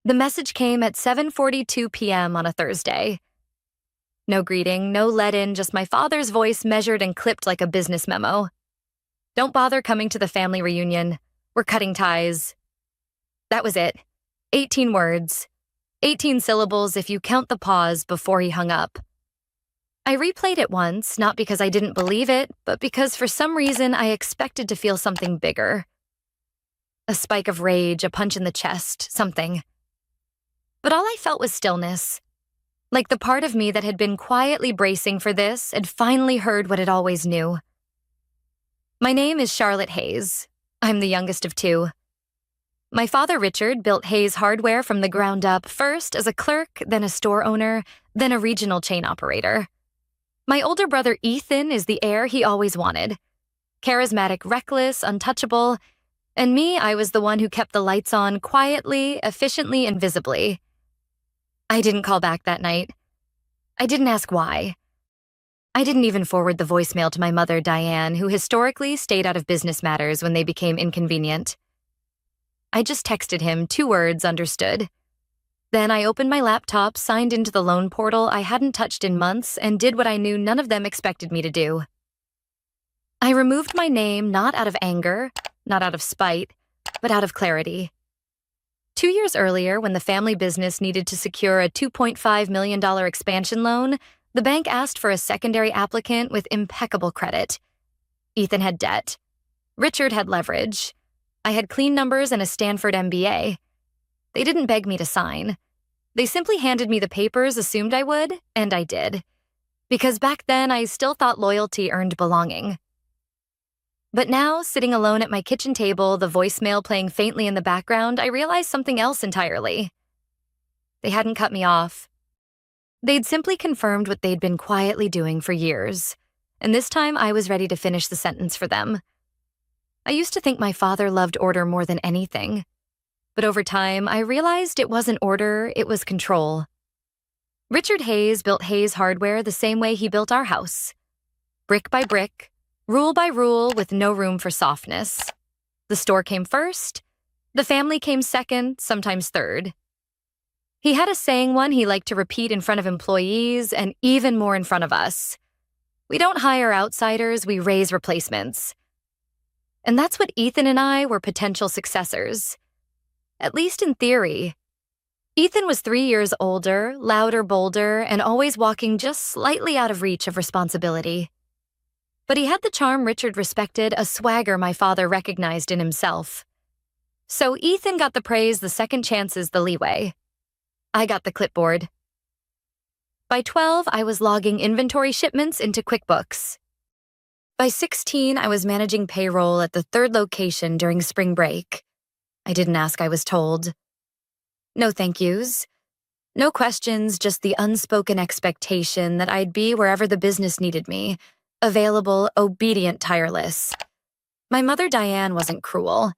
The message came at 7:42 p.m. on a Thursday. No greeting, no let-in, just my father's voice measured and clipped like a business memo. Don't bother coming to the family reunion. We're cutting ties. That was it. 18 words. 18 syllables if you count the pause before he hung up. I replayed it once, not because I didn't believe it, but because for some reason I expected to feel something bigger. A spike of rage, a punch in the chest, something. But all I felt was stillness. Like the part of me that had been quietly bracing for this had finally heard what it always knew. My name is Charlotte Hayes. I'm the youngest of two. My father, Richard, built Hayes Hardware from the ground up, first as a clerk, then a store owner, then a regional chain operator. My older brother, Ethan, is the heir he always wanted. Charismatic, reckless, untouchable. And me, I was the one who kept the lights on quietly, efficiently, and visibly. I didn't call back that night. I didn't ask why. I didn't even forward the voicemail to my mother, Diane, who historically stayed out of business matters when they became inconvenient. I just texted him 2 words, understood. Then I opened my laptop, signed into the loan portal I hadn't touched in months, and did what I knew none of them expected me to do. I removed my name not out of anger, not out of spite, but out of clarity. 2 years earlier, when the family business needed to secure a $2.5 million expansion loan, the bank asked for a secondary applicant with impeccable credit. Ethan had debt. Richard had leverage. I had clean numbers and a Stanford MBA. They didn't beg me to sign. They simply handed me the papers, assumed I would, and I did. Because back then, I still thought loyalty earned belonging. But now, sitting alone at my kitchen table, the voicemail playing faintly in the background, I realized something else entirely. They hadn't cut me off. They'd simply confirmed what they'd been quietly doing for years, and this time I was ready to finish the sentence for them. I used to think my father loved order more than anything, but over time I realized it wasn't order, it was control. Richard Hayes built Hayes Hardware the same way he built our house. Brick by brick, rule by rule, with no room for softness. The store came first, the family came second, sometimes third. He had a saying one he liked to repeat in front of employees and even more in front of us. We don't hire outsiders, we raise replacements. And that's what Ethan and I were potential successors. At least in theory. Ethan was 3 years older, louder, bolder, and always walking just slightly out of reach of responsibility. But he had the charm Richard respected, a swagger my father recognized in himself. So Ethan got the praise, the second chances, the leeway. I got the clipboard. By 12, I was logging inventory shipments into QuickBooks. By 16, I was managing payroll at the 3rd location during spring break. I didn't ask, I was told. No thank yous. No questions, just the unspoken expectation that I'd be wherever the business needed me, available, obedient, tireless. My mother, Diane, wasn't cruel.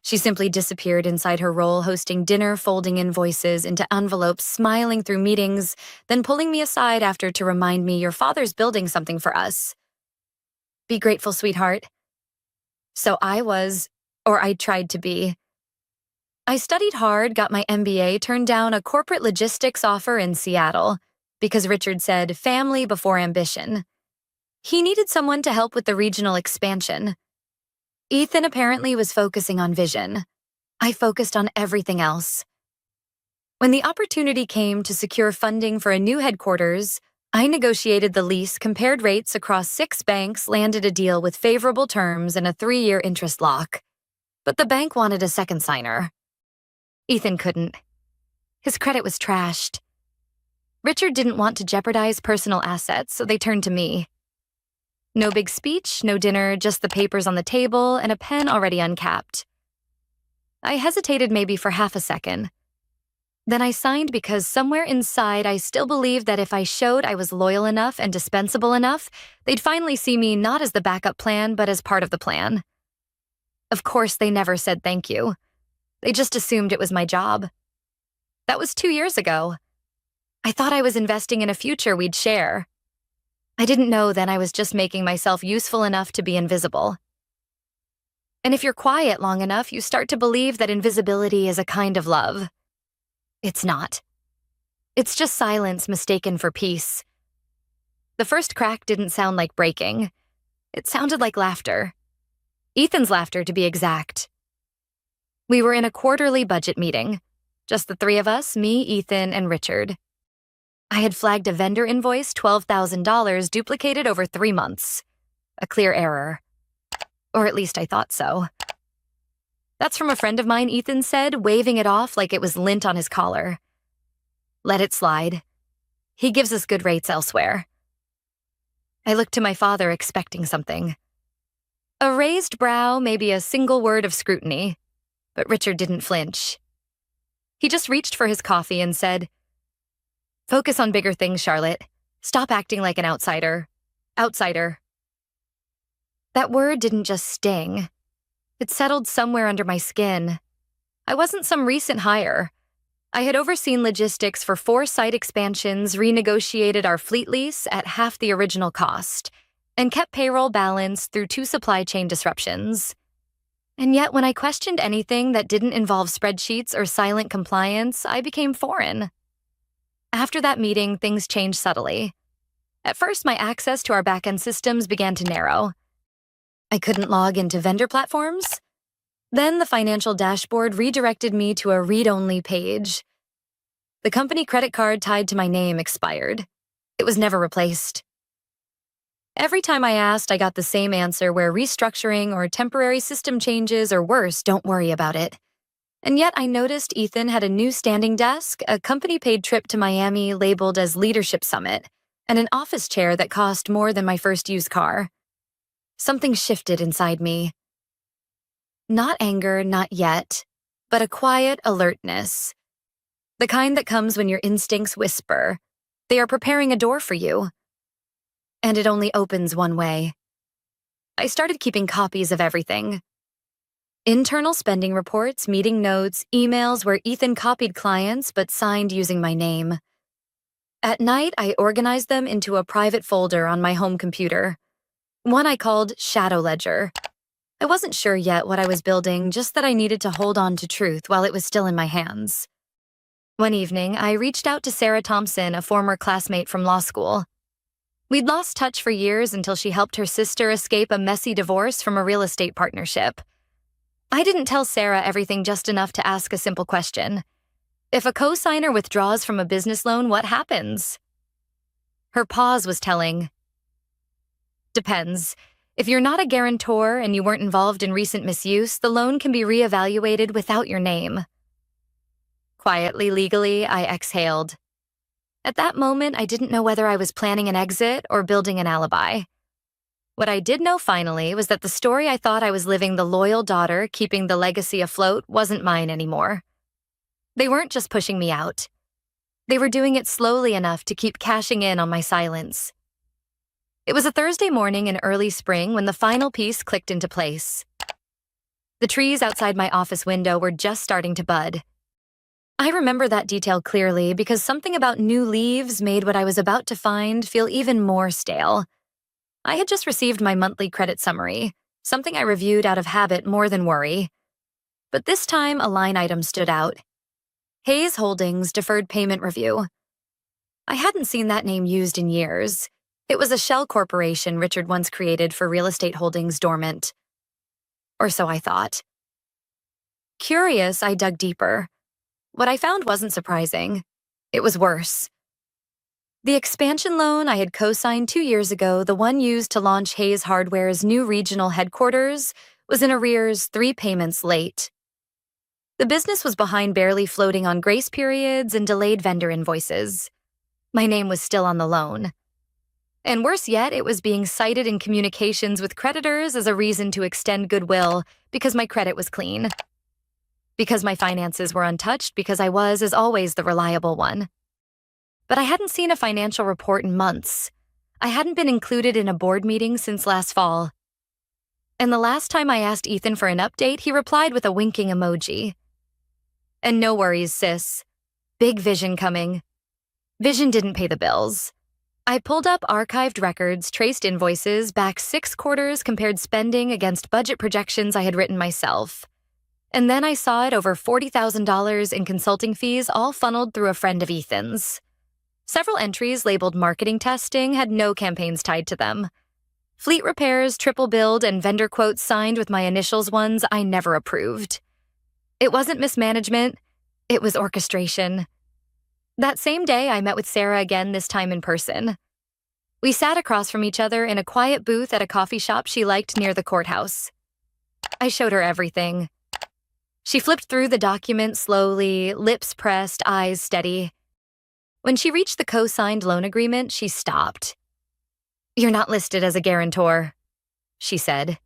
She simply disappeared inside her role, hosting dinner, folding invoices into envelopes, smiling through meetings, then pulling me aside after to remind me, your father's building something for us. Be grateful, sweetheart. So I was, or I tried to be. I studied hard, got my MBA, turned down a corporate logistics offer in Seattle because Richard said family before ambition. He needed someone to help with the regional expansion. Ethan apparently was focusing on vision. I focused on everything else. When the opportunity came to secure funding for a new headquarters, I negotiated the lease, compared rates across 6 banks, landed a deal with favorable terms and a 3-year interest lock. But the bank wanted a second signer. Ethan couldn't. His credit was trashed. Richard didn't want to jeopardize personal assets, so they turned to me. No big speech, no dinner, just the papers on the table and a pen already uncapped. I hesitated maybe for half a second. Then I signed because somewhere inside I still believed that if I showed I was loyal enough and dispensable enough, they'd finally see me not as the backup plan, but as part of the plan. Of course, they never said thank you. They just assumed it was my job. That was 2 years ago. I thought I was investing in a future we'd share. I didn't know then I was just making myself useful enough to be invisible. And if you're quiet long enough, you start to believe that invisibility is a kind of love. It's not. It's just silence mistaken for peace. The first crack didn't sound like breaking. It sounded like laughter. Ethan's laughter, to be exact. We were in a quarterly budget meeting. Just the three of us, me, Ethan, and Richard. I had flagged a vendor invoice, $12,000, duplicated over 3 months. A clear error. Or at least I thought so. That's from a friend of mine, Ethan said, waving it off like it was lint on his collar. Let it slide. He gives us good rates elsewhere. I looked to my father expecting something. A raised brow, maybe a single word of scrutiny. But Richard didn't flinch. He just reached for his coffee and said, "Focus on bigger things, Charlotte. Stop acting like an outsider. Outsider." That word didn't just sting. It settled somewhere under my skin. I wasn't some recent hire. I had overseen logistics for 4 site expansions, renegotiated our fleet lease at half the original cost, and kept payroll balanced through 2 supply chain disruptions. And yet, when I questioned anything that didn't involve spreadsheets or silent compliance, I became foreign. After that meeting, things changed subtly. At first, my access to our back-end systems began to narrow. I couldn't log into vendor platforms. Then the financial dashboard redirected me to a read-only page. The company credit card tied to my name expired. It was never replaced. Every time I asked, I got the same answer where restructuring or temporary system changes or worse, don't worry about it. And yet I noticed Ethan had a new standing desk, a company-paid trip to Miami labeled as Leadership Summit, and an office chair that cost more than my first used car. Something shifted inside me. Not anger, not yet, but a quiet alertness. The kind that comes when your instincts whisper, they are preparing a door for you. And it only opens one way. I started keeping copies of everything. Internal spending reports, meeting notes, emails where Ethan copied clients but signed using my name. At night, I organized them into a private folder on my home computer. One I called Shadow Ledger. I wasn't sure yet what I was building, just that I needed to hold on to truth while it was still in my hands. One evening, I reached out to Sarah Thompson, a former classmate from law school. We'd lost touch for years until she helped her sister escape a messy divorce from a real estate partnership. I didn't tell Sarah everything just enough to ask a simple question. If a co-signer withdraws from a business loan, what happens? Her pause was telling. Depends. If you're not a guarantor and you weren't involved in recent misuse, the loan can be reevaluated without your name. Quietly, legally, I exhaled. At that moment, I didn't know whether I was planning an exit or building an alibi. What I did know finally was that the story I thought I was living, the loyal daughter keeping the legacy afloat, wasn't mine anymore. They weren't just pushing me out. They were doing it slowly enough to keep cashing in on my silence. It was a Thursday morning in early spring when the final piece clicked into place. The trees outside my office window were just starting to bud. I remember that detail clearly because something about new leaves made what I was about to find feel even more stale. I had just received my monthly credit summary, something I reviewed out of habit more than worry. But this time, a line item stood out. Hayes Holdings Deferred Payment Review. I hadn't seen that name used in years. It was a shell corporation Richard once created for real estate holdings dormant. Or so I thought. Curious, I dug deeper. What I found wasn't surprising. It was worse. The expansion loan I had co-signed 2 years ago, the one used to launch Hayes Hardware's new regional headquarters, was in arrears 3 payments late. The business was behind, barely floating on grace periods and delayed vendor invoices. My name was still on the loan. And worse yet, it was being cited in communications with creditors as a reason to extend goodwill because my credit was clean. Because my finances were untouched, because I was, as always, the reliable one. But I hadn't seen a financial report in months. I hadn't been included in a board meeting since last fall. And the last time I asked Ethan for an update, he replied with a winking emoji. And no worries, sis. Big vision coming. Vision didn't pay the bills. I pulled up archived records, traced invoices, back 6 quarters, compared spending against budget projections I had written myself. And then I saw it over $40,000 in consulting fees, all funneled through a friend of Ethan's. Several entries labeled marketing testing had no campaigns tied to them. Fleet repairs, triple billed, and vendor quotes signed with my initials ones I never approved. It wasn't mismanagement, it was orchestration. That same day, I met with Sarah again, this time in person. We sat across from each other in a quiet booth at a coffee shop she liked near the courthouse. I showed her everything. She flipped through the document slowly, lips pressed, eyes steady. When she reached the co-signed loan agreement, she stopped. "You're not listed as a guarantor," she said.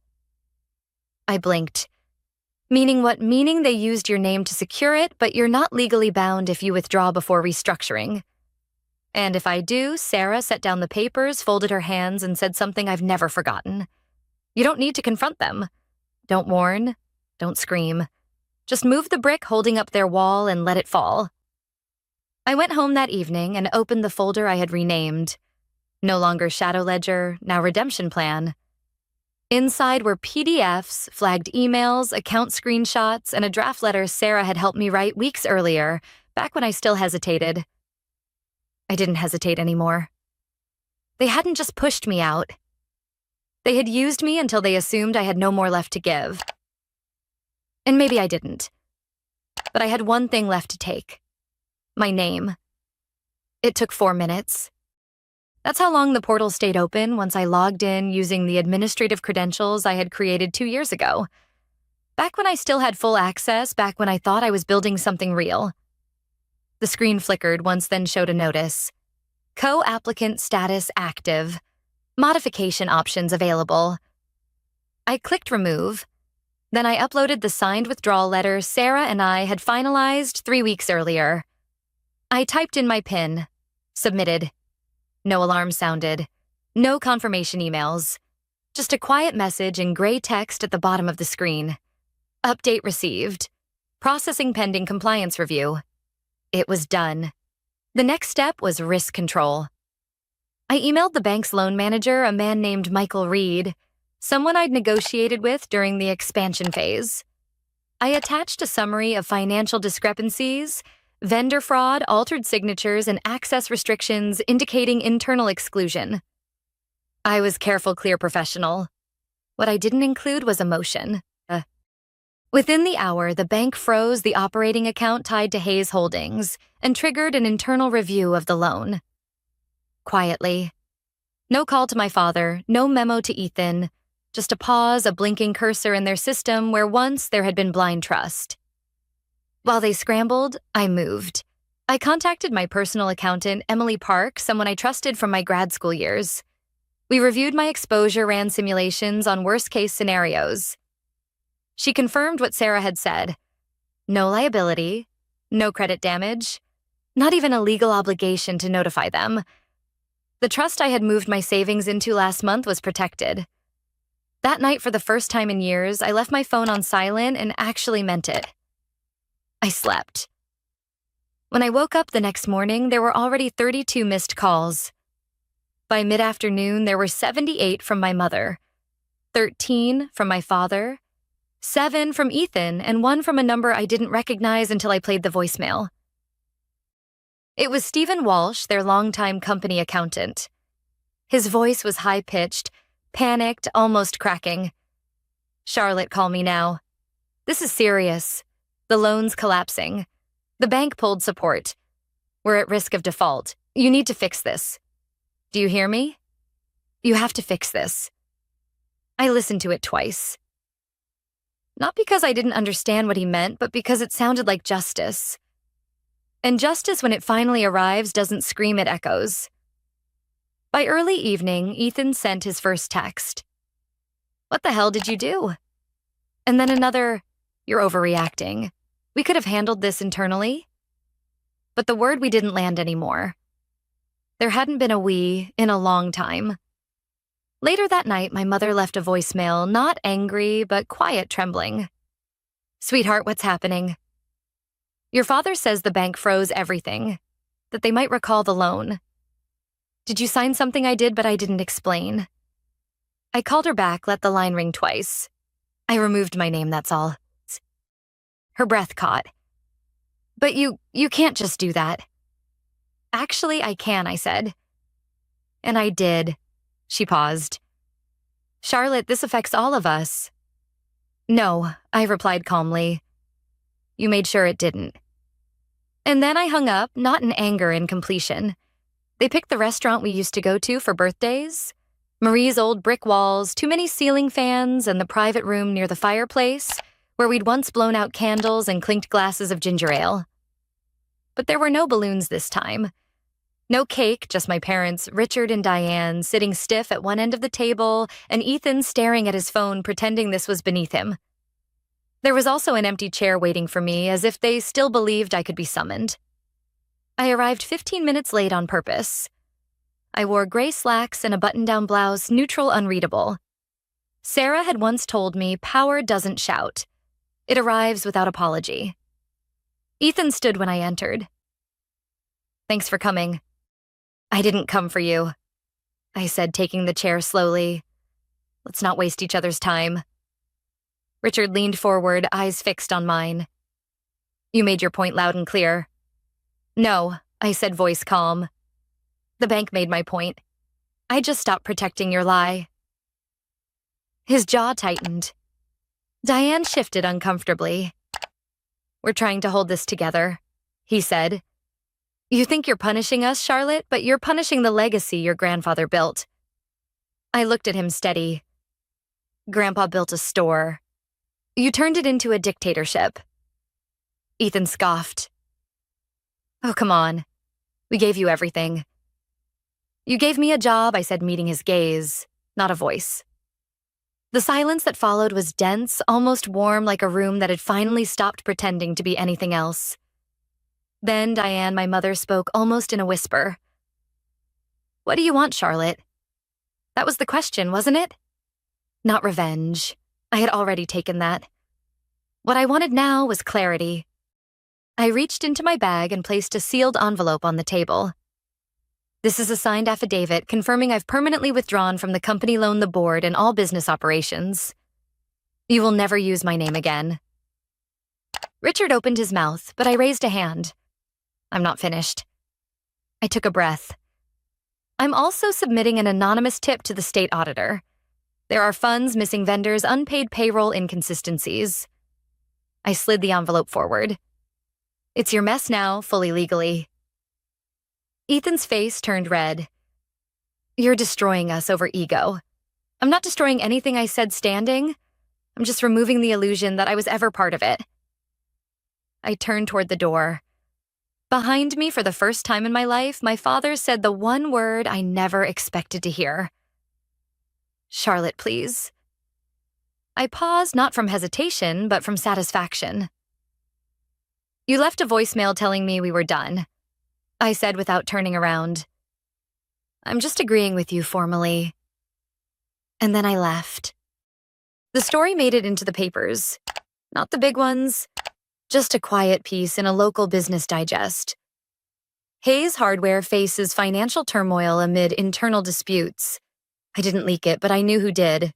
I blinked. Meaning what? Meaning they used your name to secure it, but you're not legally bound if you withdraw before restructuring. And if I do, Sarah set down the papers, folded her hands, and said something I've never forgotten. You don't need to confront them. Don't warn. Don't scream. Just move the brick holding up their wall and let it fall. I went home that evening and opened the folder I had renamed. No longer Shadow Ledger, now Redemption Plan. Inside were PDFs, flagged emails, account screenshots, and a draft letter Sarah had helped me write weeks earlier, back when I still hesitated. I didn't hesitate anymore. They hadn't just pushed me out. They had used me until they assumed I had no more left to give. And maybe I didn't. But I had one thing left to take. My name. It took 4 minutes. That's how long the portal stayed open once I logged in using the administrative credentials I had created 2 years ago. Back when I still had full access, back when I thought I was building something real. The screen flickered once, then showed a notice. Co-applicant status active. Modification options available. I clicked remove. Then I uploaded the signed withdrawal letter Sarah and I had finalized 3 weeks earlier. I typed in my PIN. Submitted. No alarm sounded. No confirmation emails. Just a quiet message in gray text at the bottom of the screen. Update received. Processing pending compliance review. It was done. The next step was risk control. I emailed the bank's loan manager, a man named Michael Reed, someone I'd negotiated with during the expansion phase. I attached a summary of financial discrepancies, vendor fraud, altered signatures, and access restrictions indicating internal exclusion. I was careful, clear professional. What I didn't include was emotion. Within the hour, the bank froze the operating account tied to Hayes Holdings and triggered an internal review of the loan. Quietly. No call to my father, no memo to Ethan, just a pause, a blinking cursor in their system where once there had been blind trust. While they scrambled, I moved. I contacted my personal accountant, Emily Park, someone I trusted from my grad school years. We reviewed my exposure, ran simulations on worst-case scenarios. She confirmed what Sarah had said. No liability, no credit damage, not even a legal obligation to notify them. The trust I had moved my savings into last month was protected. That night, for the first time in years, I left my phone on silent and actually meant it. I slept. When I woke up the next morning, there were already 32 missed calls. By mid-afternoon, there were 78 from my mother, 13 from my father, 7 from Ethan, and 1 from a number I didn't recognize until I played the voicemail. It was Stephen Walsh, their longtime company accountant. His voice was high-pitched, panicked, almost cracking. "Charlotte, call me now. This is serious. The loan's collapsing. The bank pulled support. We're at risk of default. You need to fix this. Do you hear me? You have to fix this." I listened to it twice. Not because I didn't understand what he meant, but because it sounded like justice. And justice, when it finally arrives, doesn't scream, it echoes. By early evening, Ethan sent his first text. "What the hell did you do?" And then another, "You're overreacting. We could have handled this internally." But the word we didn't land anymore. There hadn't been a we in a long time. Later that night, my mother left a voicemail, not angry, but quiet trembling. "Sweetheart, what's happening? Your father says the bank froze everything, that they might recall the loan. Did you sign something I did but I didn't explain?" I called her back, let the line ring twice. I removed my name, that's all. Her breath caught. But you can't just do that. Actually, I can, I said. And I did. She paused. Charlotte, this affects all of us. No, I replied calmly. You made sure it didn't. And then I hung up, not in anger and completion. They picked the restaurant we used to go to for birthdays. Marie's old brick walls, too many ceiling fans, and the private room near the fireplace, where we'd once blown out candles and clinked glasses of ginger ale. But there were no balloons this time. No cake, just my parents, Richard and Diane, sitting stiff at one end of the table, and Ethan staring at his phone, pretending this was beneath him. There was also an empty chair waiting for me, as if they still believed I could be summoned. I arrived 15 minutes late on purpose. I wore gray slacks and a button-down blouse, neutral unreadable. Sarah had once told me, power doesn't shout. It arrives without apology. Ethan stood when I entered. Thanks for coming. I didn't come for you, I said, taking the chair slowly. Let's not waste each other's time. Richard leaned forward, eyes fixed on mine. You made your point loud and clear. No, I said, voice calm. The bank made my point. I just stopped protecting your lie. His jaw tightened. Diane shifted uncomfortably. We're trying to hold this together, he said. You think you're punishing us, Charlotte, but you're punishing the legacy your grandfather built. I looked at him steady. Grandpa built a store. You turned it into a dictatorship. Ethan scoffed. Oh, come on. We gave you everything. You gave me a job, I said, meeting his gaze, not a voice. The silence that followed was dense, almost warm, like a room that had finally stopped pretending to be anything else. Then Diane, my mother, spoke almost in a whisper. What do you want, Charlotte? That was the question, wasn't it? Not revenge. I had already taken that. What I wanted now was clarity. I reached into my bag and placed a sealed envelope on the table. This is a signed affidavit confirming I've permanently withdrawn from the company loan, the board, and all business operations. You will never use my name again. Richard opened his mouth, but I raised a hand. I'm not finished. I took a breath. I'm also submitting an anonymous tip to the state auditor. There are funds, missing vendors, unpaid payroll inconsistencies. I slid the envelope forward. It's your mess now, fully legally. Ethan's face turned red. You're destroying us over ego. I'm not destroying anything I said standing. I'm just removing the illusion that I was ever part of it. I turned toward the door. Behind me, for the first time in my life, my father said the one word I never expected to hear. Charlotte, please. I paused, not from hesitation, but from satisfaction. You left a voicemail telling me we were done, I said without turning around. I'm just agreeing with you formally. And then I left. The story made it into the papers. Not the big ones. Just a quiet piece in a local business digest. Hayes Hardware faces financial turmoil amid internal disputes. I didn't leak it, but I knew who did.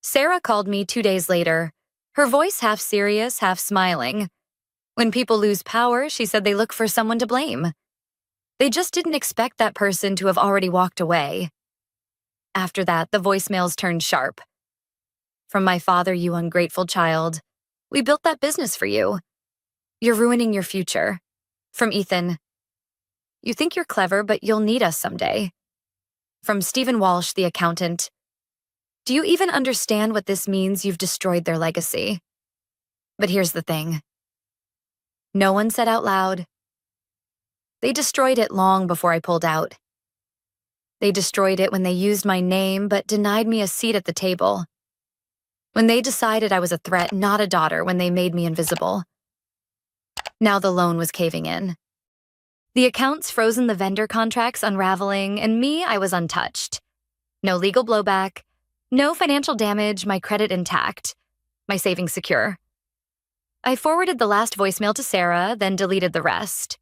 Sarah called me 2 days later, her voice half serious, half smiling. When people lose power, she said they look for someone to blame. They just didn't expect that person to have already walked away. After that, the voicemails turned sharp. From my father, you ungrateful child. We built that business for you. You're ruining your future. From Ethan. You think you're clever, but you'll need us someday. From Stephen Walsh, the accountant. Do you even understand what this means? You've destroyed their legacy. But here's the thing. No one said out loud. They destroyed it long before I pulled out. They destroyed it when they used my name but denied me a seat at the table. When they decided I was a threat, not a daughter, when they made me invisible. Now the loan was caving in. The accounts frozen, the vendor contracts unraveling, and me, I was untouched. No legal blowback, no financial damage, my credit intact, my savings secure. I forwarded the last voicemail to Sarah, then deleted the rest.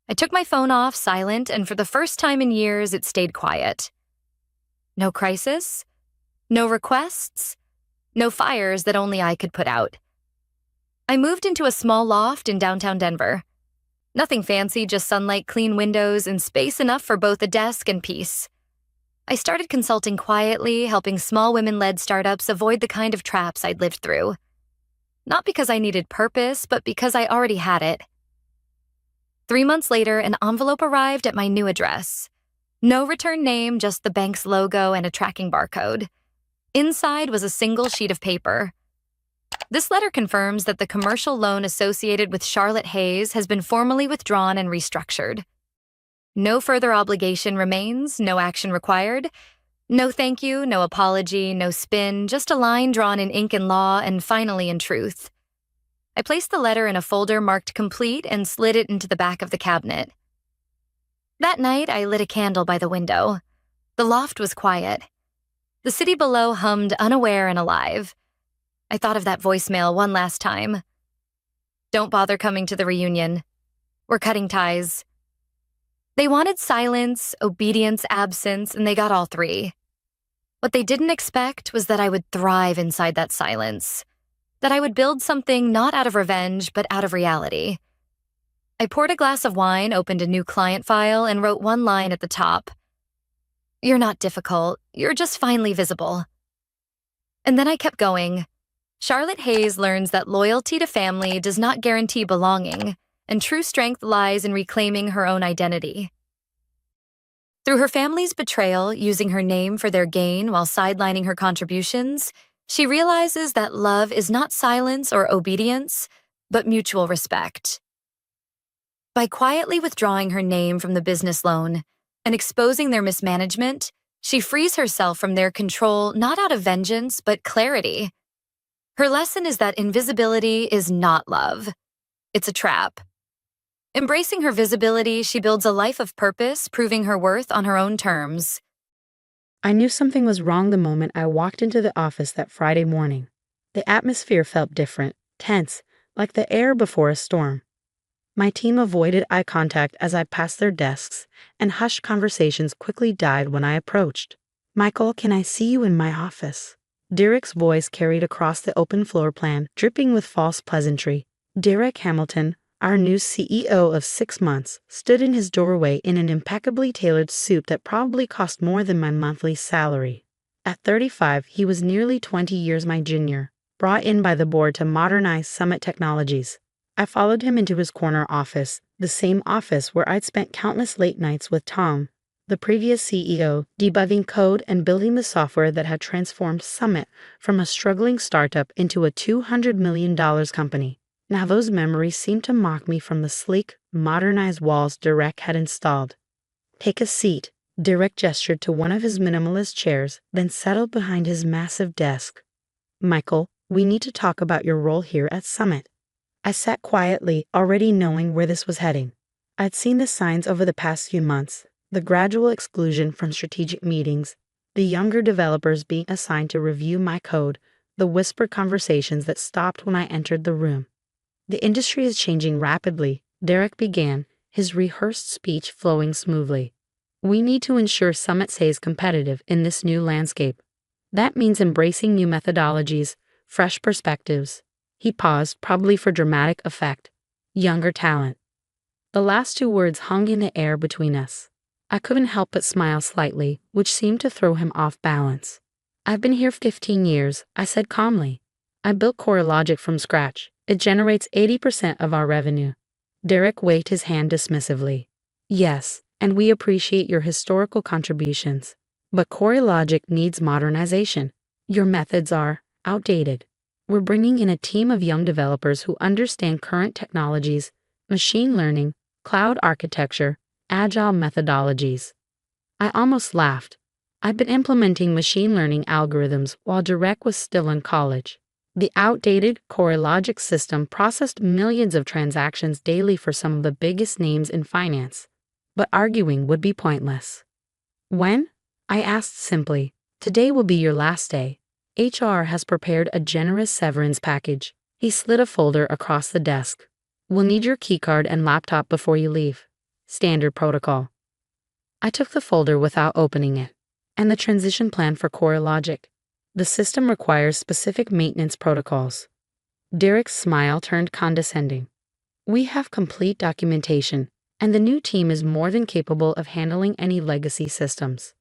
I took my phone off silent, and for the first time in years, it stayed quiet. No crisis, no requests, no fires that only I could put out. I moved into a small loft in downtown Denver. Nothing fancy, just sunlight, clean windows, and space enough for both a desk and peace. I started consulting quietly, helping small women-led startups avoid the kind of traps I'd lived through. Not because I needed purpose, but because I already had it. 3 months later, an envelope arrived at my new address. No return name, just the bank's logo and a tracking barcode. Inside was a single sheet of paper. This letter confirms that the commercial loan associated with Charlotte Hayes has been formally withdrawn and restructured. No further obligation remains, no action required. No thank you, no apology, no spin, just a line drawn in ink and law and finally in truth. I placed the letter in a folder marked complete and slid it into the back of the cabinet. That night, I lit a candle by the window. The loft was quiet. The city below hummed unaware and alive. I thought of that voicemail one last time. Don't bother coming to the reunion. We're cutting ties. They wanted silence, obedience, absence, and they got all three. What they didn't expect was that I would thrive inside that silence, that I would build something not out of revenge, but out of reality. I poured a glass of wine, opened a new client file, and wrote one line at the top. You're not difficult, you're just finely visible. And then I kept going. Charlotte Hayes learns that loyalty to family does not guarantee belonging, and true strength lies in reclaiming her own identity. Through her family's betrayal, using her name for their gain while sidelining her contributions, she realizes that love is not silence or obedience, but mutual respect. By quietly withdrawing her name from the business loan and exposing their mismanagement, she frees herself from their control not out of vengeance, but clarity. Her lesson is that invisibility is not love. It's a trap. Embracing her visibility, she builds a life of purpose, proving her worth on her own terms. I knew something was wrong the moment I walked into the office that Friday morning. The atmosphere felt different, tense, like the air before a storm. My team avoided eye contact as I passed their desks, and hushed conversations quickly died when I approached. Michael, can I see you in my office? Derek's voice carried across the open floor plan, dripping with false pleasantry. Derek Hamilton, our new CEO of 6 months, stood in his doorway in an impeccably tailored suit that probably cost more than my monthly salary. At 35, he was nearly 20 years my junior, brought in by the board to modernize Summit Technologies. I followed him into his corner office, the same office where I'd spent countless late nights with Tom, the previous CEO, debugging code and building the software that had transformed Summit from a struggling startup into a $200 million company. Now those memories seemed to mock me from the sleek, modernized walls Derek had installed. Take a seat. Derek gestured to one of his minimalist chairs, then settled behind his massive desk. Michael, we need to talk about your role here at Summit. I sat quietly, already knowing where this was heading. I'd seen the signs over the past few months, the gradual exclusion from strategic meetings, the younger developers being assigned to review my code, the whispered conversations that stopped when I entered the room. The industry is changing rapidly, Derek began, his rehearsed speech flowing smoothly. We need to ensure Summit stays competitive in this new landscape. That means embracing new methodologies, fresh perspectives. He paused, probably for dramatic effect. Younger talent. The last 2 words hung in the air between us. I couldn't help but smile slightly, which seemed to throw him off balance. I've been here 15 years, I said calmly. I built CoreLogic from scratch. It generates 80% of our revenue. Derek waved his hand dismissively. Yes, and we appreciate your historical contributions. But CoreLogic needs modernization. Your methods are outdated. We're bringing in a team of young developers who understand current technologies, machine learning, cloud architecture, agile methodologies. I almost laughed. I've been implementing machine learning algorithms while Derek was still in college. The outdated CoreLogic system processed millions of transactions daily for some of the biggest names in finance. But arguing would be pointless. When? I asked simply. Today will be your last day. HR has prepared a generous severance package. He slid a folder across the desk. We'll need your keycard and laptop before you leave. Standard protocol. I took the folder without opening it. And the transition plan for CoreLogic. The system requires specific maintenance protocols. Derek's smile turned condescending. We have complete documentation, and the new team is more than capable of handling any legacy systems.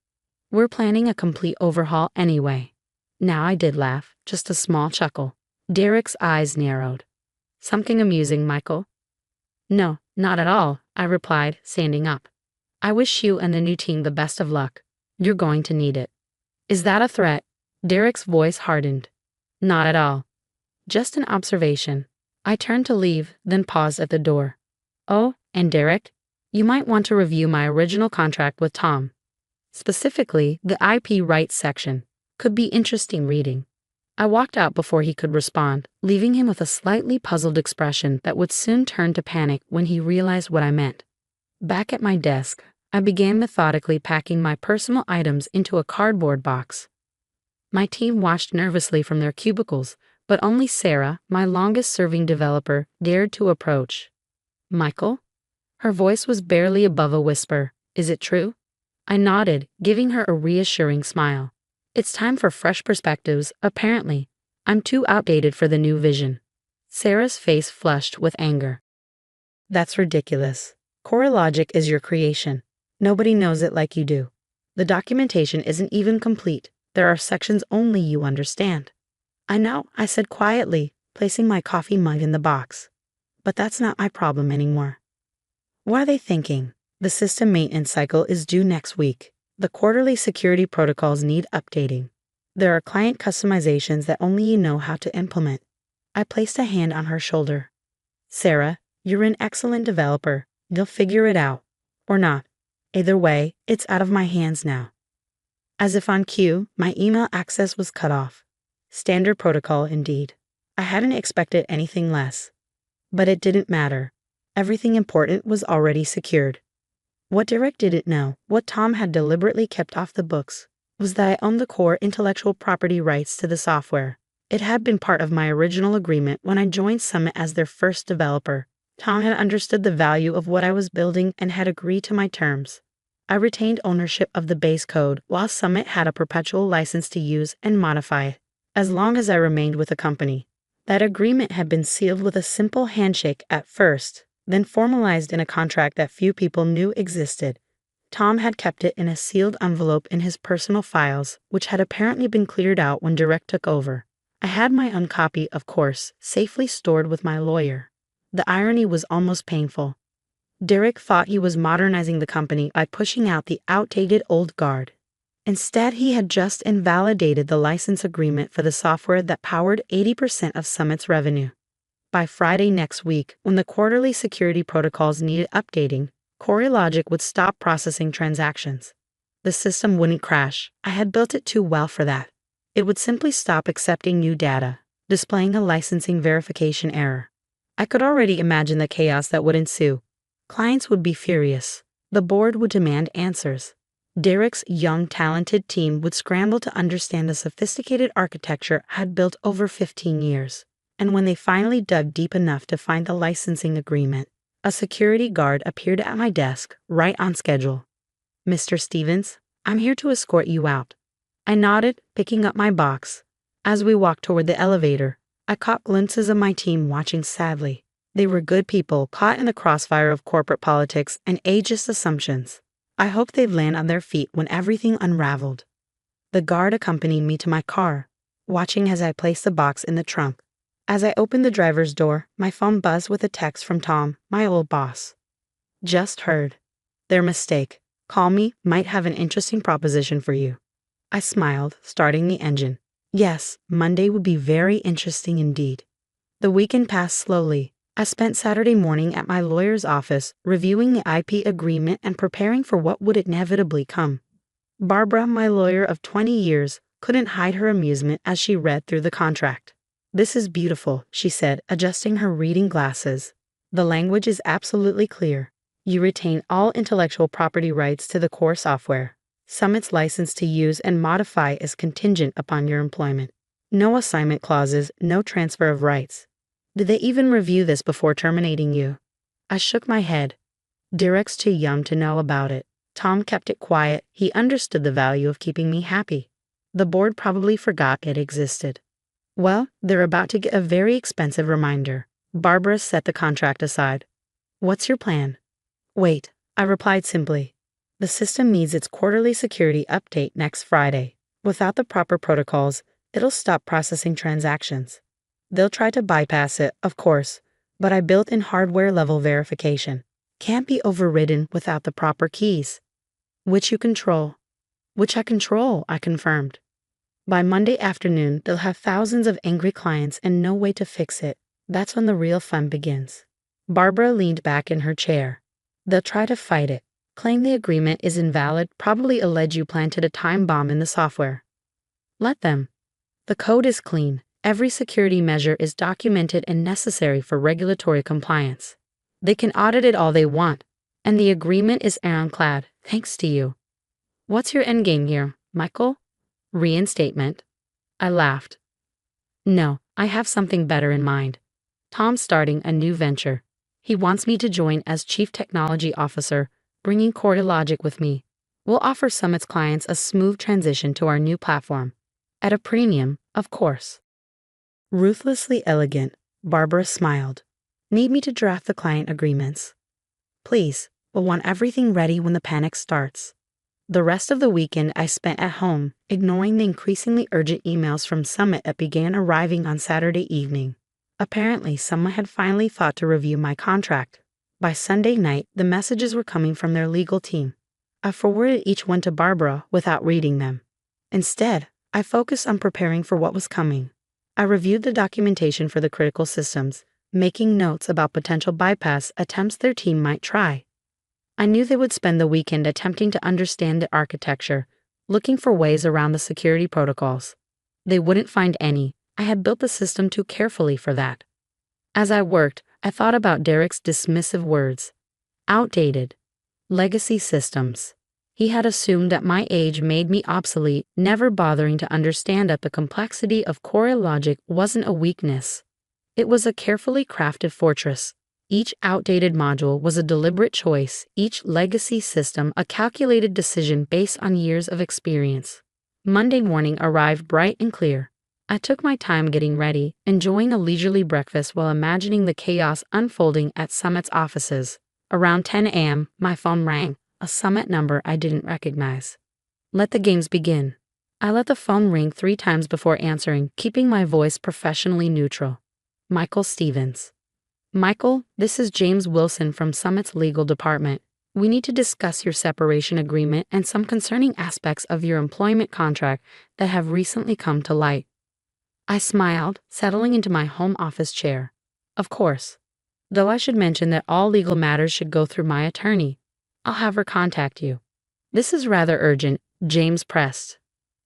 We're planning a complete overhaul anyway. Now I did laugh, just a small chuckle. Derek's eyes narrowed. Something amusing, Michael? No, not at all, I replied, standing up. I wish you and the new team the best of luck. You're going to need it. Is that a threat? Derek's voice hardened. Not at all. Just an observation. I turned to leave, then paused at the door. Oh, and Derek, you might want to review my original contract with Tom. Specifically, the IP rights section. Could be interesting reading. I walked out before he could respond, leaving him with a slightly puzzled expression that would soon turn to panic when he realized what I meant. Back at my desk, I began methodically packing my personal items into a cardboard box. My team watched nervously from their cubicles, but only Sarah, my longest-serving developer, dared to approach. Michael? Her voice was barely above a whisper. Is it true? I nodded, giving her a reassuring smile. It's time for fresh perspectives, apparently. I'm too outdated for the new vision. Sarah's face flushed with anger. That's ridiculous. CoreLogic is your creation. Nobody knows it like you do. The documentation isn't even complete. There are sections only you understand. I know, I said quietly, placing my coffee mug in the box. But that's not my problem anymore. What are they thinking? The system maintenance cycle is due next week. The quarterly security protocols need updating. There are client customizations that only you know how to implement. I placed a hand on her shoulder. Sarah, you're an excellent developer. You'll figure it out. Or not. Either way, it's out of my hands now. As if on cue, my email access was cut off. Standard protocol indeed. I hadn't expected anything less. But it didn't matter. Everything important was already secured. What Derek didn't know, what Tom had deliberately kept off the books, was that I owned the core intellectual property rights to the software. It had been part of my original agreement when I joined Summit as their first developer. Tom had understood the value of what I was building and had agreed to my terms. I retained ownership of the base code, while Summit had a perpetual license to use and modify it, as long as I remained with the company. That agreement had been sealed with a simple handshake at first, then formalized in a contract that few people knew existed. Tom had kept it in a sealed envelope in his personal files, which had apparently been cleared out when Direct took over. I had my own copy, of course, safely stored with my lawyer. The irony was almost painful. Derek thought he was modernizing the company by pushing out the outdated old guard. Instead, he had just invalidated the license agreement for the software that powered 80% of Summit's revenue. By Friday next week, when the quarterly security protocols needed updating, CoreLogic would stop processing transactions. The system wouldn't crash. I had built it too well for that. It would simply stop accepting new data, displaying a licensing verification error. I could already imagine the chaos that would ensue. Clients would be furious. The board would demand answers. Derek's young, talented team would scramble to understand the sophisticated architecture I had built over 15 years. And when they finally dug deep enough to find the licensing agreement, a security guard appeared at my desk, right on schedule. Mr. Stevens, I'm here to escort you out. I nodded, picking up my box. As we walked toward the elevator, I caught glimpses of my team watching sadly. They were good people caught in the crossfire of corporate politics and ageist assumptions. I hoped they'd land on their feet when everything unraveled. The guard accompanied me to my car, watching as I placed the box in the trunk. As I opened the driver's door, my phone buzzed with a text from Tom, my old boss. Just heard. Their mistake. Call me, might have an interesting proposition for you. I smiled, starting the engine. Yes, Monday would be very interesting indeed. The weekend passed slowly. I spent Saturday morning at my lawyer's office, reviewing the IP agreement and preparing for what would inevitably come. Barbara, my lawyer of 20 years, couldn't hide her amusement as she read through the contract. This is beautiful, she said, adjusting her reading glasses. The language is absolutely clear. You retain all intellectual property rights to the core software. Summit's license to use and modify is contingent upon your employment. No assignment clauses, no transfer of rights. Did they even review this before terminating you? I shook my head. Derek's too young to know about it. Tom kept it quiet. He understood the value of keeping me happy. The board probably forgot it existed. Well, they're about to get a very expensive reminder. Barbara set the contract aside. What's your plan? Wait, I replied simply. The system needs its quarterly security update next Friday. Without the proper protocols, it'll stop processing transactions. They'll try to bypass it, of course, but I built in hardware-level verification. Can't be overridden without the proper keys. Which you control. Which I control, I confirmed. By Monday afternoon, they'll have thousands of angry clients and no way to fix it. That's when the real fun begins. Barbara leaned back in her chair. They'll try to fight it, claim the agreement is invalid, probably allege you planted a time bomb in the software. Let them. The code is clean. Every security measure is documented and necessary for regulatory compliance. They can audit it all they want, and the agreement is ironclad, thanks to you. What's your endgame here, Michael? Reinstatement. I laughed. No, I have something better in mind. Tom's starting a new venture. He wants me to join as Chief Technology Officer, bringing CortiLogic with me. We'll offer Summit's clients a smooth transition to our new platform. At a premium, of course. Ruthlessly elegant, Barbara smiled. Need me to draft the client agreements? Please, we'll want everything ready when the panic starts. The rest of the weekend I spent at home, ignoring the increasingly urgent emails from Summit that began arriving on Saturday evening. Apparently, someone had finally thought to review my contract. By Sunday night, the messages were coming from their legal team. I forwarded each one to Barbara without reading them. Instead, I focused on preparing for what was coming. I reviewed the documentation for the critical systems, making notes about potential bypass attempts their team might try. I knew they would spend the weekend attempting to understand the architecture, looking for ways around the security protocols. They wouldn't find any. I had built the system too carefully for that. As I worked, I thought about Derek's dismissive words. Outdated. Legacy systems. He had assumed that my age made me obsolete, never bothering to understand that the complexity of CortiLogic wasn't a weakness. It was a carefully crafted fortress. Each outdated module was a deliberate choice, each legacy system a calculated decision based on years of experience. Monday morning arrived bright and clear. I took my time getting ready, enjoying a leisurely breakfast while imagining the chaos unfolding at Summit's offices. Around 10 a.m., my phone rang, a Summit number I didn't recognize. Let the games begin. I let the phone ring 3 times before answering, keeping my voice professionally neutral. Michael Stevens. Michael, this is James Wilson from Summit's legal department. We need to discuss your separation agreement and some concerning aspects of your employment contract that have recently come to light. I smiled, settling into my home office chair. Of course. Though I should mention that all legal matters should go through my attorney. I'll have her contact you. This is rather urgent, James pressed.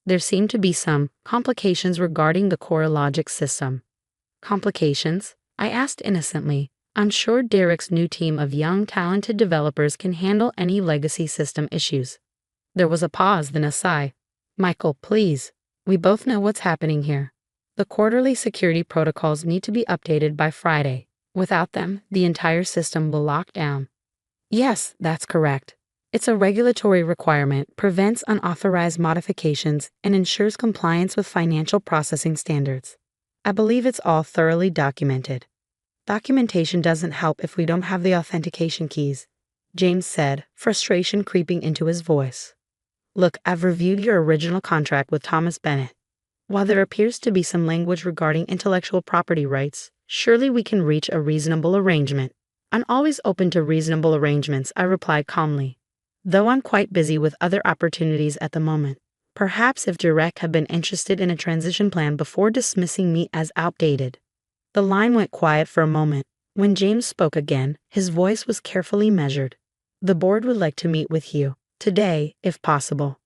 There seemed to be some complications regarding the CortiLogic system. Complications? I asked innocently. I'm sure Derek's new team of young, talented developers can handle any legacy system issues. There was a pause, then a sigh. Michael, please. We both know what's happening here. The quarterly security protocols need to be updated by Friday. Without them, the entire system will lock down. Yes, that's correct. It's a regulatory requirement, prevents unauthorized modifications, and ensures compliance with financial processing standards. I believe it's all thoroughly documented. Documentation doesn't help if we don't have the authentication keys, James said, frustration creeping into his voice. Look, I've reviewed your original contract with Thomas Bennett. While there appears to be some language regarding intellectual property rights, surely we can reach a reasonable arrangement. I'm always open to reasonable arrangements, I replied calmly. Though I'm quite busy with other opportunities at the moment. Perhaps if Direct had been interested in a transition plan before dismissing me as outdated. The line went quiet for a moment. When James spoke again, his voice was carefully measured. The board would like to meet with you, today, if possible.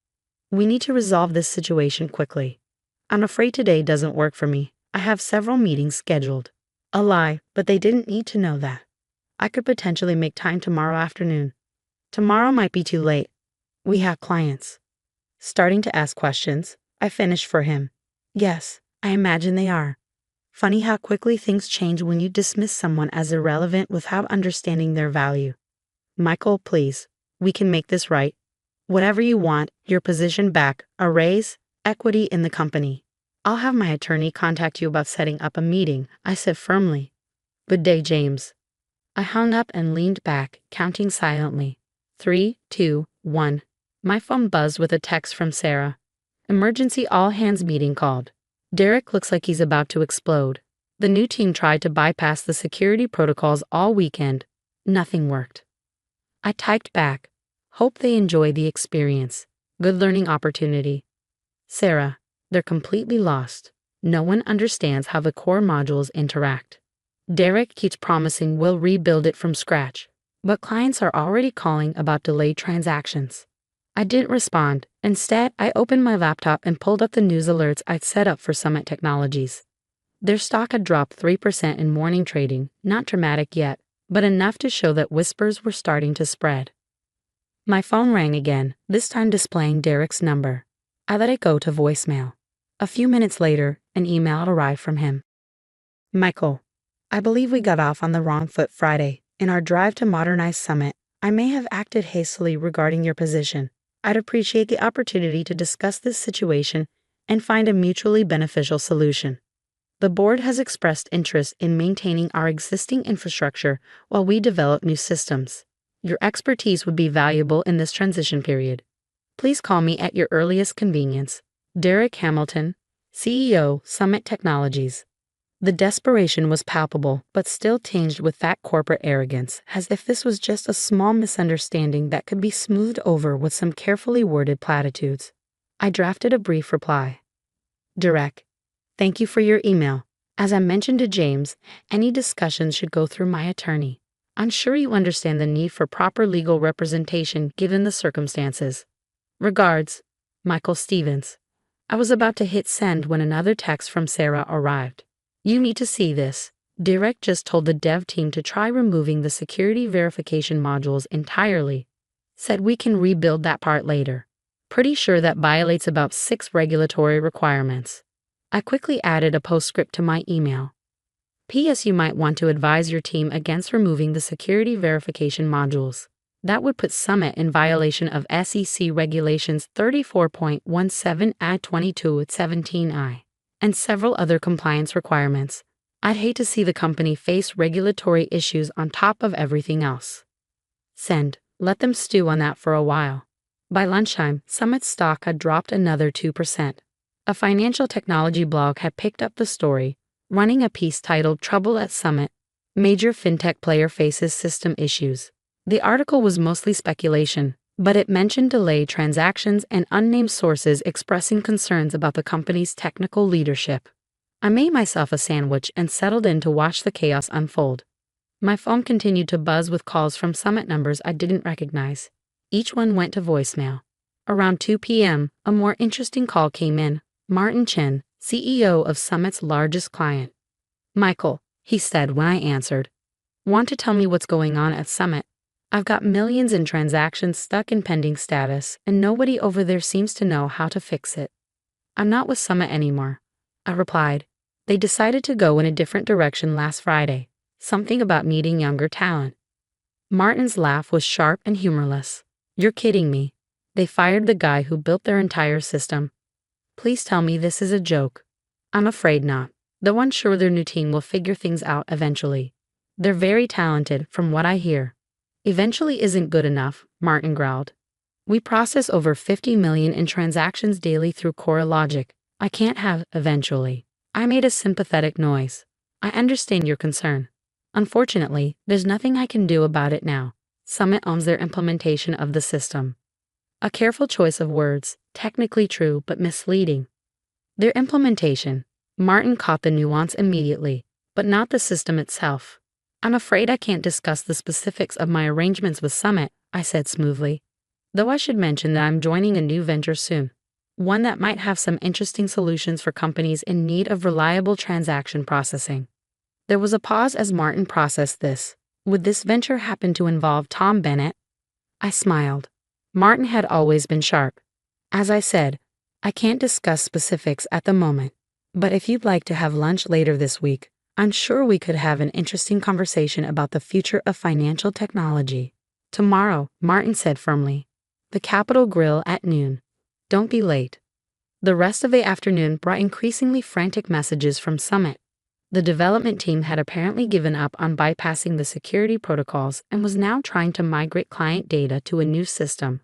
We need to resolve this situation quickly. I'm afraid today doesn't work for me. I have several meetings scheduled. A lie, but they didn't need to know that. I could potentially make time tomorrow afternoon. Tomorrow might be too late. We have clients. Starting to ask questions, I finished for him. Yes, I imagine they are. Funny how quickly things change when you dismiss someone as irrelevant without understanding their value. Michael, please, we can make this right. Whatever you want, your position back, a raise, equity in the company. I'll have my attorney contact you about setting up a meeting, I said firmly. Good day, James. I hung up and leaned back, counting silently. 3, 2, 1. My phone buzzed with a text from Sarah. Emergency all-hands meeting called. Derek looks like he's about to explode. The new team tried to bypass the security protocols all weekend. Nothing worked. I typed back. Hope they enjoy the experience. Good learning opportunity. Sarah, they're completely lost. No one understands how the core modules interact. Derek keeps promising we'll rebuild it from scratch, but clients are already calling about delayed transactions. I didn't respond. Instead, I opened my laptop and pulled up the news alerts I'd set up for Summit Technologies. Their stock had dropped 3% in morning trading, not dramatic yet, but enough to show that whispers were starting to spread. My phone rang again, this time displaying Derek's number. I let it go to voicemail. A few minutes later, an email arrived from him. Michael, I believe we got off on the wrong foot Friday. In our drive to modernize Summit, I may have acted hastily regarding your position. I'd appreciate the opportunity to discuss this situation and find a mutually beneficial solution. The board has expressed interest in maintaining our existing infrastructure while we develop new systems. Your expertise would be valuable in this transition period. Please call me at your earliest convenience. Derek Hamilton, CEO, Summit Technologies. The desperation was palpable, but still tinged with that corporate arrogance, as if this was just a small misunderstanding that could be smoothed over with some carefully worded platitudes. I drafted a brief reply. Direct. Thank you for your email. As I mentioned to James, any discussions should go through my attorney. I'm sure you understand the need for proper legal representation given the circumstances. Regards, Michael Stevens. I was about to hit send when another text from Sarah arrived. You need to see this. Direct just told the dev team to try removing the security verification modules entirely. Said we can rebuild that part later. Pretty sure that violates about 6 regulatory requirements. I quickly added a postscript to my email. P.S. You might want to advise your team against removing the security verification modules. That would put Summit in violation of SEC Regulations 34.17 Ad 22 at 17I. And several other compliance requirements. I'd hate to see the company face regulatory issues on top of everything else. Send. Let them stew on that for a while. By lunchtime, Summit's stock had dropped another 2%. A financial technology blog had picked up the story, running a piece titled Trouble at Summit. Major fintech player faces system issues. The article was mostly speculation, but it mentioned delayed transactions and unnamed sources expressing concerns about the company's technical leadership. I made myself a sandwich and settled in to watch the chaos unfold. My phone continued to buzz with calls from Summit numbers I didn't recognize. Each one went to voicemail. Around 2 p.m., a more interesting call came in. Martin Chen, CEO of Summit's largest client. Michael, he said when I answered. Want to tell me what's going on at Summit? I've got millions in transactions stuck in pending status, and nobody over there seems to know how to fix it. I'm not with Summit anymore, I replied. They decided to go in a different direction last Friday, something about needing younger talent. Martin's laugh was sharp and humorless. You're kidding me. They fired the guy who built their entire system. Please tell me this is a joke. I'm afraid not, though I'm sure their new team will figure things out eventually. They're very talented, from what I hear. Eventually isn't good enough, Martin growled. We process over 50 million in transactions daily through CoreLogic. I can't have eventually. I made a sympathetic noise. I understand your concern. Unfortunately, there's nothing I can do about it now. Summit owns their implementation of the system. A careful choice of words, technically true but misleading. Their implementation. Martin caught the nuance immediately, but not the system itself. I'm afraid I can't discuss the specifics of my arrangements with Summit, I said smoothly. Though I should mention that I'm joining a new venture soon. One that might have some interesting solutions for companies in need of reliable transaction processing. There was a pause as Martin processed this. Would this venture happen to involve Tom Bennett? I smiled. Martin had always been sharp. As I said, I can't discuss specifics at the moment, but if you'd like to have lunch later this week, I'm sure we could have an interesting conversation about the future of financial technology. Tomorrow, Martin said firmly. The Capitol Grill at noon. Don't be late. The rest of the afternoon brought increasingly frantic messages from Summit. The development team had apparently given up on bypassing the security protocols and was now trying to migrate client data to a new system,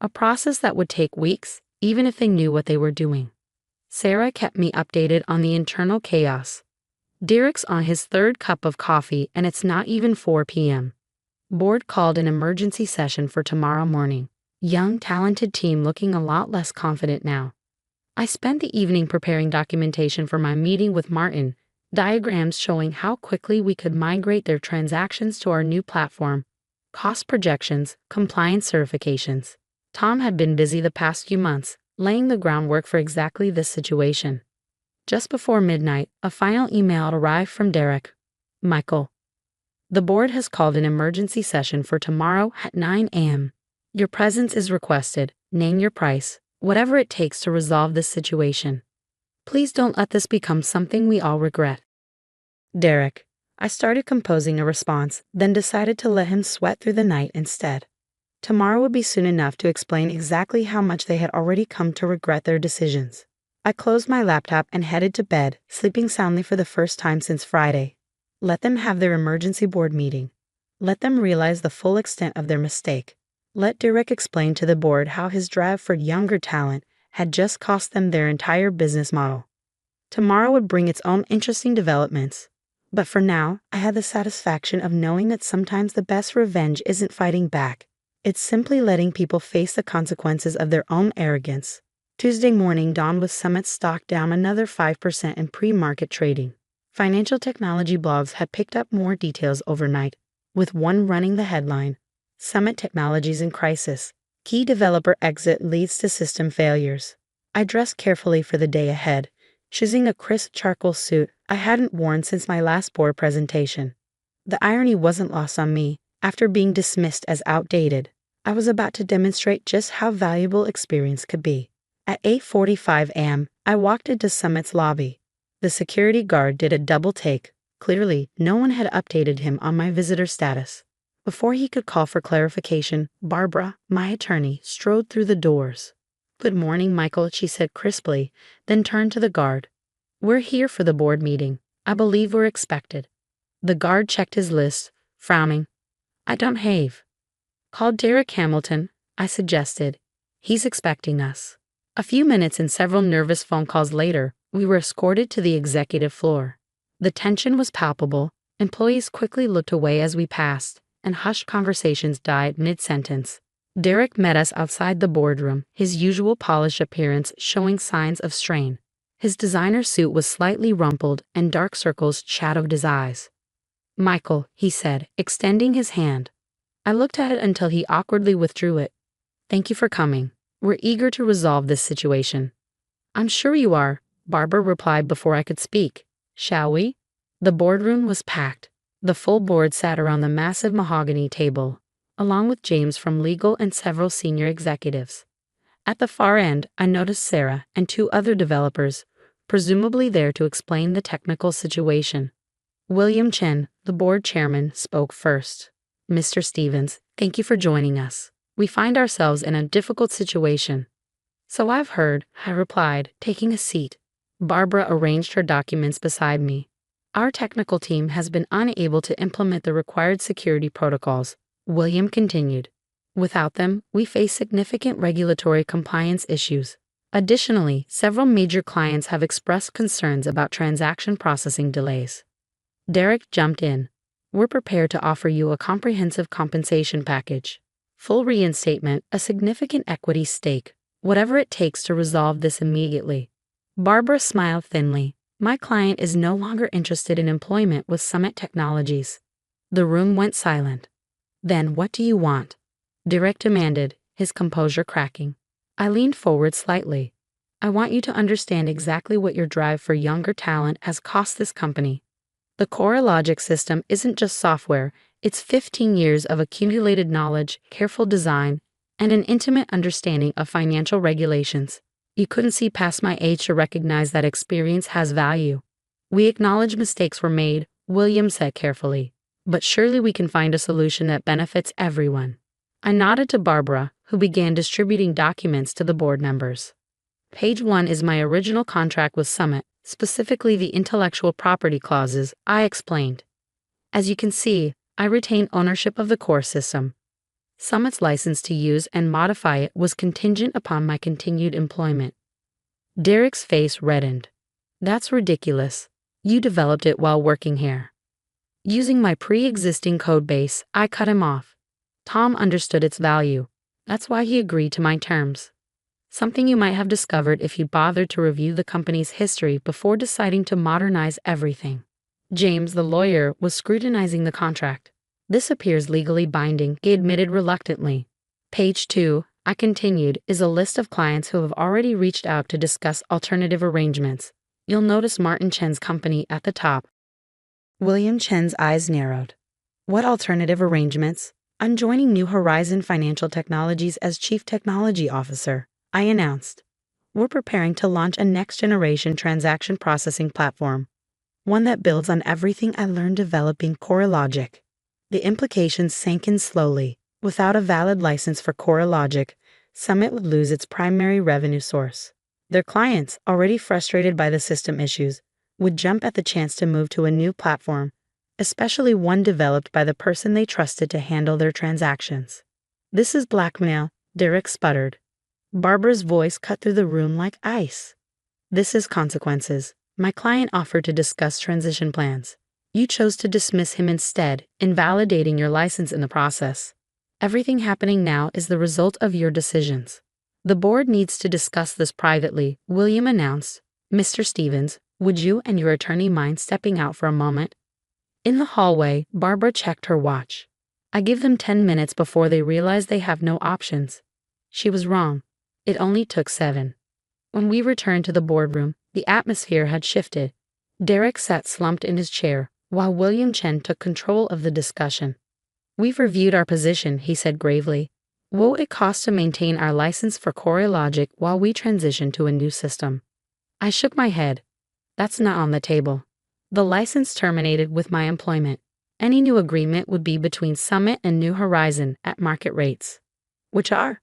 a process that would take weeks, even if they knew what they were doing. Sarah kept me updated on the internal chaos. Derek's on his third cup of coffee and it's not even 4 p.m. Board called an emergency session for tomorrow morning. Young, talented team looking a lot less confident now. I spent the evening preparing documentation for my meeting with Martin, diagrams showing how quickly we could migrate their transactions to our new platform, cost projections, compliance certifications. Tom had been busy the past few months, laying the groundwork for exactly this situation. Just before midnight, a final email arrived from Derek. Michael. The board has called an emergency session for tomorrow at 9 a.m. Your presence is requested. Name your price, whatever it takes to resolve this situation. Please don't let this become something we all regret. Derek. I started composing a response, then decided to let him sweat through the night instead. Tomorrow would be soon enough to explain exactly how much they had already come to regret their decisions. I closed my laptop and headed to bed, sleeping soundly for the first time since Friday. Let them have their emergency board meeting. Let them realize the full extent of their mistake. Let Derek explain to the board how his drive for younger talent had just cost them their entire business model. Tomorrow would bring its own interesting developments. But for now, I had the satisfaction of knowing that sometimes the best revenge isn't fighting back. It's simply letting people face the consequences of their own arrogance. Tuesday morning dawned with Summit stock down another 5% in pre-market trading. Financial technology blogs had picked up more details overnight, with one running the headline, Summit Technologies in Crisis. Key developer exit leads to system failures. I dressed carefully for the day ahead, choosing a crisp charcoal suit I hadn't worn since my last board presentation. The irony wasn't lost on me. After being dismissed as outdated, I was about to demonstrate just how valuable experience could be. At 8:45 a.m., I walked into Summit's lobby. The security guard did a double take. Clearly, no one had updated him on my visitor status. Before he could call for clarification, Barbara, my attorney, strode through the doors. "Good morning, Michael," she said crisply, then turned to the guard. "We're here for the board meeting. I believe we're expected." The guard checked his list, frowning. "I don't have." "Call Derek Hamilton," I suggested. "He's expecting us." A few minutes and several nervous phone calls later, we were escorted to the executive floor. The tension was palpable. Employees quickly looked away as we passed, and hushed conversations died mid-sentence. Derek met us outside the boardroom, his usual polished appearance showing signs of strain. His designer suit was slightly rumpled and dark circles shadowed his eyes. "Michael," he said, extending his hand. I looked at it until he awkwardly withdrew it. "Thank you for coming. We're eager to resolve this situation." "I'm sure you are," Barbara replied before I could speak. "Shall we?" The boardroom was packed. The full board sat around the massive mahogany table, along with James from legal and several senior executives. At the far end, I noticed Sarah and two other developers, presumably there to explain the technical situation. William Chen, the board chairman, spoke first. "Mr. Stevens, thank you for joining us. We find ourselves in a difficult situation." "So I've heard," I replied, taking a seat. Barbara arranged her documents beside me. "Our technical team has been unable to implement the required security protocols," William continued. "Without them, we face significant regulatory compliance issues. Additionally, several major clients have expressed concerns about transaction processing delays." Derek jumped in. "We're prepared to offer you a comprehensive compensation package. Full reinstatement, a significant equity stake, whatever it takes to resolve this immediately." Barbara smiled thinly. "My client is no longer interested in employment with Summit Technologies." The room went silent. "Then what do you want?" Derek demanded, his composure cracking. I leaned forward slightly. "I want you to understand exactly what your drive for younger talent has cost this company. The CoreLogic system isn't just software, it's 15 years of accumulated knowledge, careful design, and an intimate understanding of financial regulations. You couldn't see past my age to recognize that experience has value." "We acknowledge mistakes were made," William said carefully, "but surely we can find a solution that benefits everyone." I nodded to Barbara, who began distributing documents to the board members. Page 1 is my original contract with Summit, specifically the intellectual property clauses, I explained. As you can see, I retain ownership of the core system. Summit's license to use and modify it was contingent upon my continued employment. Derek's face reddened. That's ridiculous. You developed it while working here. Using my pre-existing code base, I cut him off. Tom understood its value. That's why he agreed to my terms. Something you might have discovered if you bothered to review the company's history before deciding to modernize everything. James, the lawyer, was scrutinizing the contract. This appears legally binding, he admitted reluctantly. Page 2, I continued, is a list of clients who have already reached out to discuss alternative arrangements. You'll notice Martin Chen's company at the top. William Chen's eyes narrowed. What alternative arrangements? I'm joining New Horizon Financial Technologies as Chief Technology Officer, I announced. We're preparing to launch a next-generation transaction processing platform, one that builds on everything I learned developing CoreLogic. The implications sank in slowly. Without a valid license for CoreLogic, Summit would lose its primary revenue source. Their clients, already frustrated by the system issues, would jump at the chance to move to a new platform, especially one developed by the person they trusted to handle their transactions. This is blackmail, Derek sputtered. Barbara's voice cut through the room like ice. This is consequences. My client offered to discuss transition plans. You chose to dismiss him instead, invalidating your license in the process. Everything happening now is the result of your decisions. The board needs to discuss this privately, William announced. Mr. Stevens, would you and your attorney mind stepping out for a moment? In the hallway, Barbara checked her watch. I give them 10 minutes before they realize they have no options. She was wrong. It only took 7. When we returned to the boardroom, the atmosphere had shifted. Derek sat slumped in his chair, while William Chen took control of the discussion. We've reviewed our position, he said gravely. What would it cost to maintain our license for CoreLogic while we transition to a new system? I shook my head. That's not on the table. The license terminated with my employment. Any new agreement would be between Summit and New Horizon at market rates. Which are?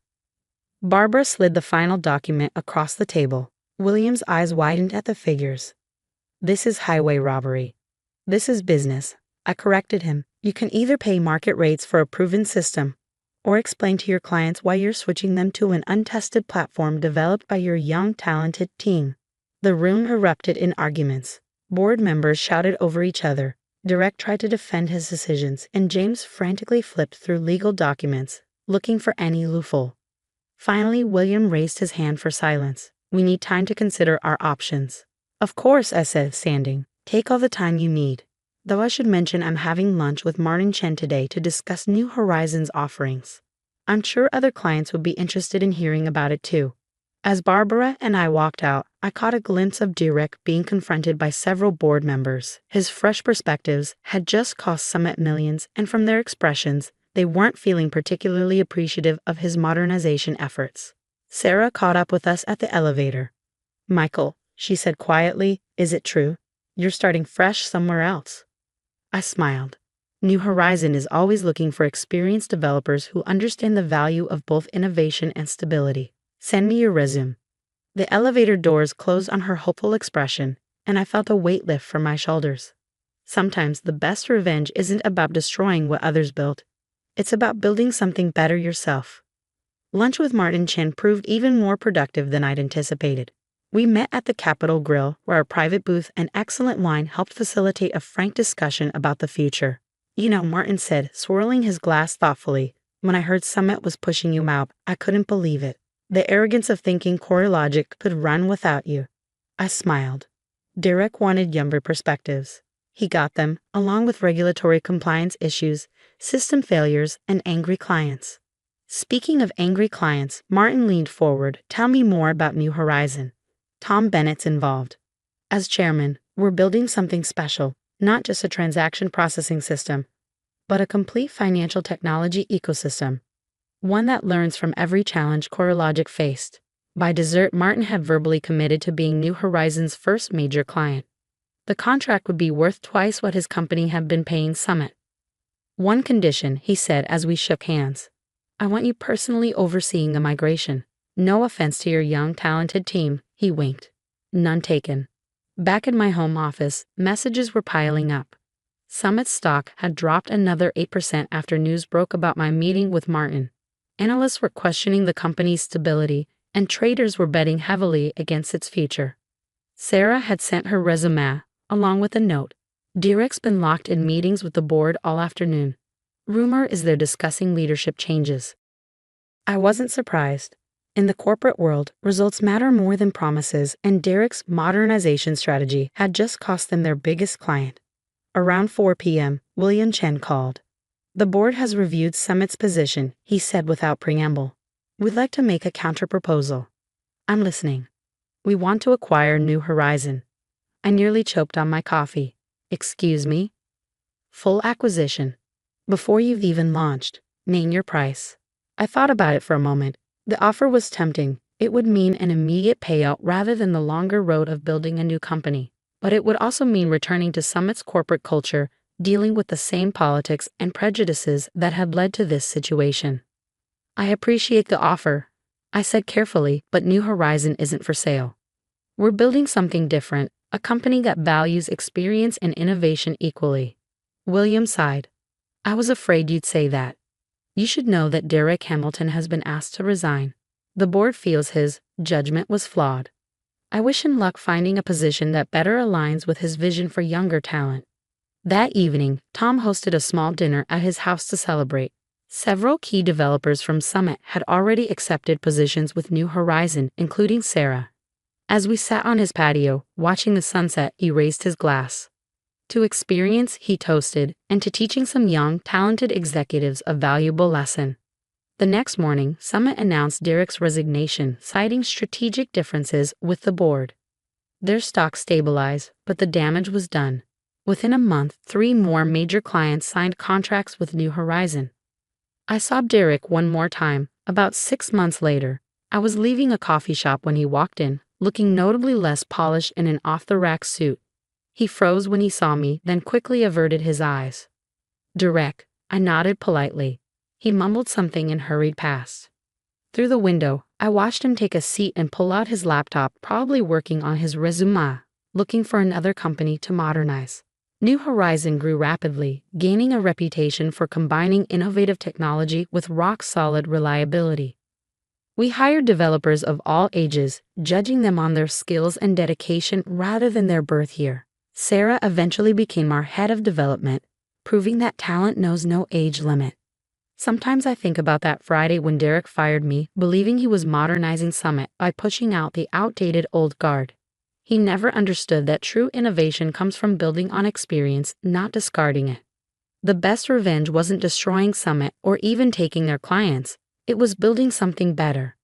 Barbara slid the final document across the table. William's eyes widened at the figures. This is highway robbery. This is business. I corrected him. You can either pay market rates for a proven system, or explain to your clients why you're switching them to an untested platform developed by your young, talented team. The room erupted in arguments. Board members shouted over each other. Derek tried to defend his decisions, and James frantically flipped through legal documents, looking for any loophole. Finally, William raised his hand for silence. We need time to consider our options. Of course, I said, standing. Take all the time you need. Though I should mention I'm having lunch with Martin Chen today to discuss New Horizons offerings. I'm sure other clients would be interested in hearing about it too. As Barbara and I walked out, I caught a glimpse of Derek being confronted by several board members. His fresh perspectives had just cost Summit millions, and from their expressions, they weren't feeling particularly appreciative of his modernization efforts. Sarah caught up with us at the elevator. Michael, she said quietly, is it true? You're starting fresh somewhere else. I smiled. New Horizon is always looking for experienced developers who understand the value of both innovation and stability. Send me your resume. The elevator doors closed on her hopeful expression, and I felt a weight lift from my shoulders. Sometimes the best revenge isn't about destroying what others built. It's about building something better yourself. Lunch with Martin Chen proved even more productive than I'd anticipated. We met at the Capitol Grill, where our private booth and excellent wine helped facilitate a frank discussion about the future. You know, Martin said, swirling his glass thoughtfully, when I heard Summit was pushing you out, I couldn't believe it. The arrogance of thinking CoreLogic could run without you. I smiled. Derek wanted younger perspectives. He got them, along with regulatory compliance issues, system failures, and angry clients. Speaking of angry clients, Martin leaned forward. Tell me more about New Horizon. Tom Bennett's involved. As chairman, we're building something special, not just a transaction processing system, but a complete financial technology ecosystem. One that learns from every challenge CoreLogic faced. By dessert, Martin had verbally committed to being New Horizon's first major client. The contract would be worth twice what his company had been paying Summit. One condition, he said as we shook hands. I want you personally overseeing the migration. No offense to your young, talented team, he winked. None taken. Back in my home office, messages were piling up. Summit's stock had dropped another 8% after news broke about my meeting with Martin. Analysts were questioning the company's stability, and traders were betting heavily against its future. Sarah had sent her resume, along with a note. Derek's been locked in meetings with the board all afternoon. Rumor is they're discussing leadership changes. I wasn't surprised. In the corporate world, results matter more than promises, and Derek's modernization strategy had just cost them their biggest client. Around 4 p.m., William Chen called. The board has reviewed Summit's position, he said without preamble. We'd like to make a counterproposal. I'm listening. We want to acquire New Horizon. I nearly choked on my coffee. Excuse me? Full acquisition. Before you've even launched, name your price. I thought about it for a moment. The offer was tempting. It would mean an immediate payout rather than the longer road of building a new company. But it would also mean returning to Summit's corporate culture, dealing with the same politics and prejudices that had led to this situation. I appreciate the offer, I said carefully, but New Horizon isn't for sale. We're building something different, a company that values experience and innovation equally. William sighed. I was afraid you'd say that. You should know that Derek Hamilton has been asked to resign. The board feels his judgment was flawed. I wish him luck finding a position that better aligns with his vision for younger talent. That evening, Tom hosted a small dinner at his house to celebrate. Several key developers from Summit had already accepted positions with New Horizon, including Sarah. As we sat on his patio, watching the sunset, he raised his glass. To experience, he toasted, and to teaching some young, talented executives a valuable lesson. The next morning, Summit announced Derek's resignation, citing strategic differences with the board. Their stock stabilized, but the damage was done. Within a month, 3 more major clients signed contracts with New Horizon. I saw Derek one more time, about 6 months later. I was leaving a coffee shop when he walked in, looking notably less polished in an off-the-rack suit. He froze when he saw me, then quickly averted his eyes. Derek, I nodded politely. He mumbled something and hurried past. Through the window, I watched him take a seat and pull out his laptop, probably working on his resume, looking for another company to modernize. New Horizon grew rapidly, gaining a reputation for combining innovative technology with rock-solid reliability. We hired developers of all ages, judging them on their skills and dedication rather than their birth year. Sarah eventually became our head of development, proving that talent knows no age limit. Sometimes I think about that Friday when Derek fired me, believing he was modernizing Summit by pushing out the outdated old guard. He never understood that true innovation comes from building on experience, not discarding it. The best revenge wasn't destroying Summit or even taking their clients. It was building something better.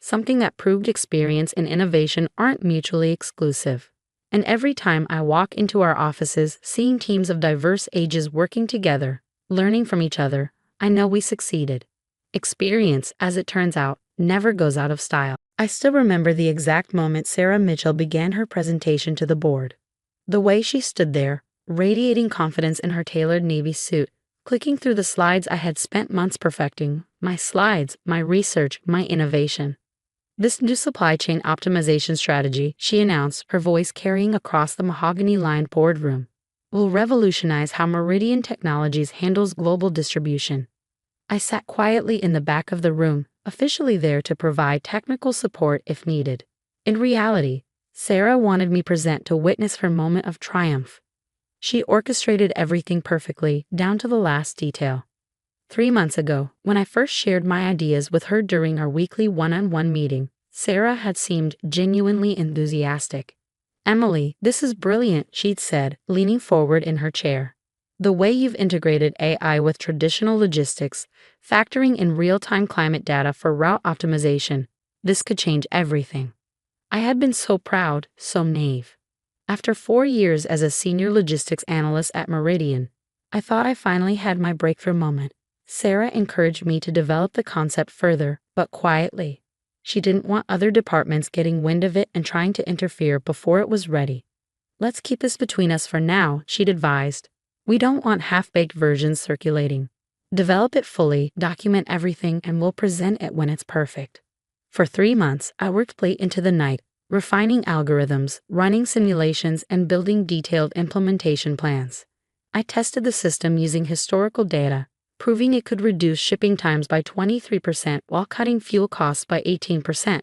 Something that proved experience and innovation aren't mutually exclusive. And every time I walk into our offices, seeing teams of diverse ages working together, learning from each other, I know we succeeded. Experience, as it turns out, never goes out of style. I still remember the exact moment Sarah Mitchell began her presentation to the board. The way she stood there, radiating confidence in her tailored navy suit, clicking through the slides I had spent months perfecting, my slides, my research, my innovation. This new supply chain optimization strategy, she announced, her voice carrying across the mahogany-lined boardroom, will revolutionize how Meridian Technologies handles global distribution. I sat quietly in the back of the room, officially there to provide technical support if needed. In reality, Sarah wanted me present to witness her moment of triumph. She orchestrated everything perfectly, down to the last detail. 3 months ago, when I first shared my ideas with her during our weekly one-on-one meeting, Sarah had seemed genuinely enthusiastic. Emily, this is brilliant, she'd said, leaning forward in her chair. The way you've integrated AI with traditional logistics, factoring in real-time climate data for route optimization, this could change everything. I had been so proud, so naive. After 4 years as a senior logistics analyst at Meridian, I thought I finally had my breakthrough moment. Sarah encouraged me to develop the concept further, but quietly. She didn't want other departments getting wind of it and trying to interfere before it was ready. Let's keep this between us for now, she'd advised. We don't want half-baked versions circulating. Develop it fully, document everything, and we'll present it when it's perfect. For 3 months, I worked late into the night, refining algorithms, running simulations, and building detailed implementation plans. I tested the system using historical data, proving it could reduce shipping times by 23% while cutting fuel costs by 18%.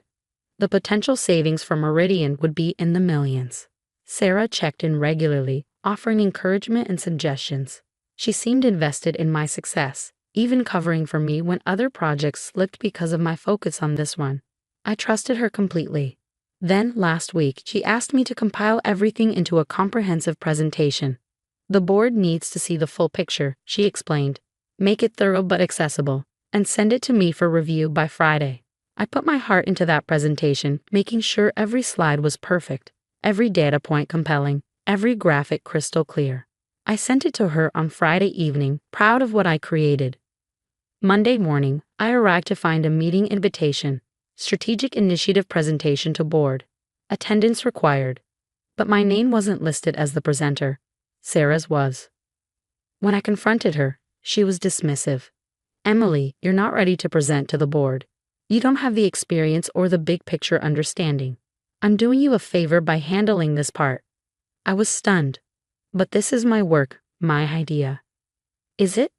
The potential savings for Meridian would be in the millions. Sarah checked in regularly, offering encouragement and suggestions. She seemed invested in my success, even covering for me when other projects slipped because of my focus on this one. I trusted her completely. Then, last week, she asked me to compile everything into a comprehensive presentation. The board needs to see the full picture, she explained. Make it thorough but accessible, and send it to me for review by Friday. I put my heart into that presentation, making sure every slide was perfect, every data point compelling, every graphic crystal clear. I sent it to her on Friday evening, proud of what I created. Monday morning, I arrived to find a meeting invitation, strategic initiative presentation to board. Attendance required. But my name wasn't listed as the presenter. Sarah's was. When I confronted her, she was dismissive. Emily, you're not ready to present to the board. You don't have the experience or the big picture understanding. I'm doing you a favor by handling this part. I was stunned. But this is my work, my idea. Is it?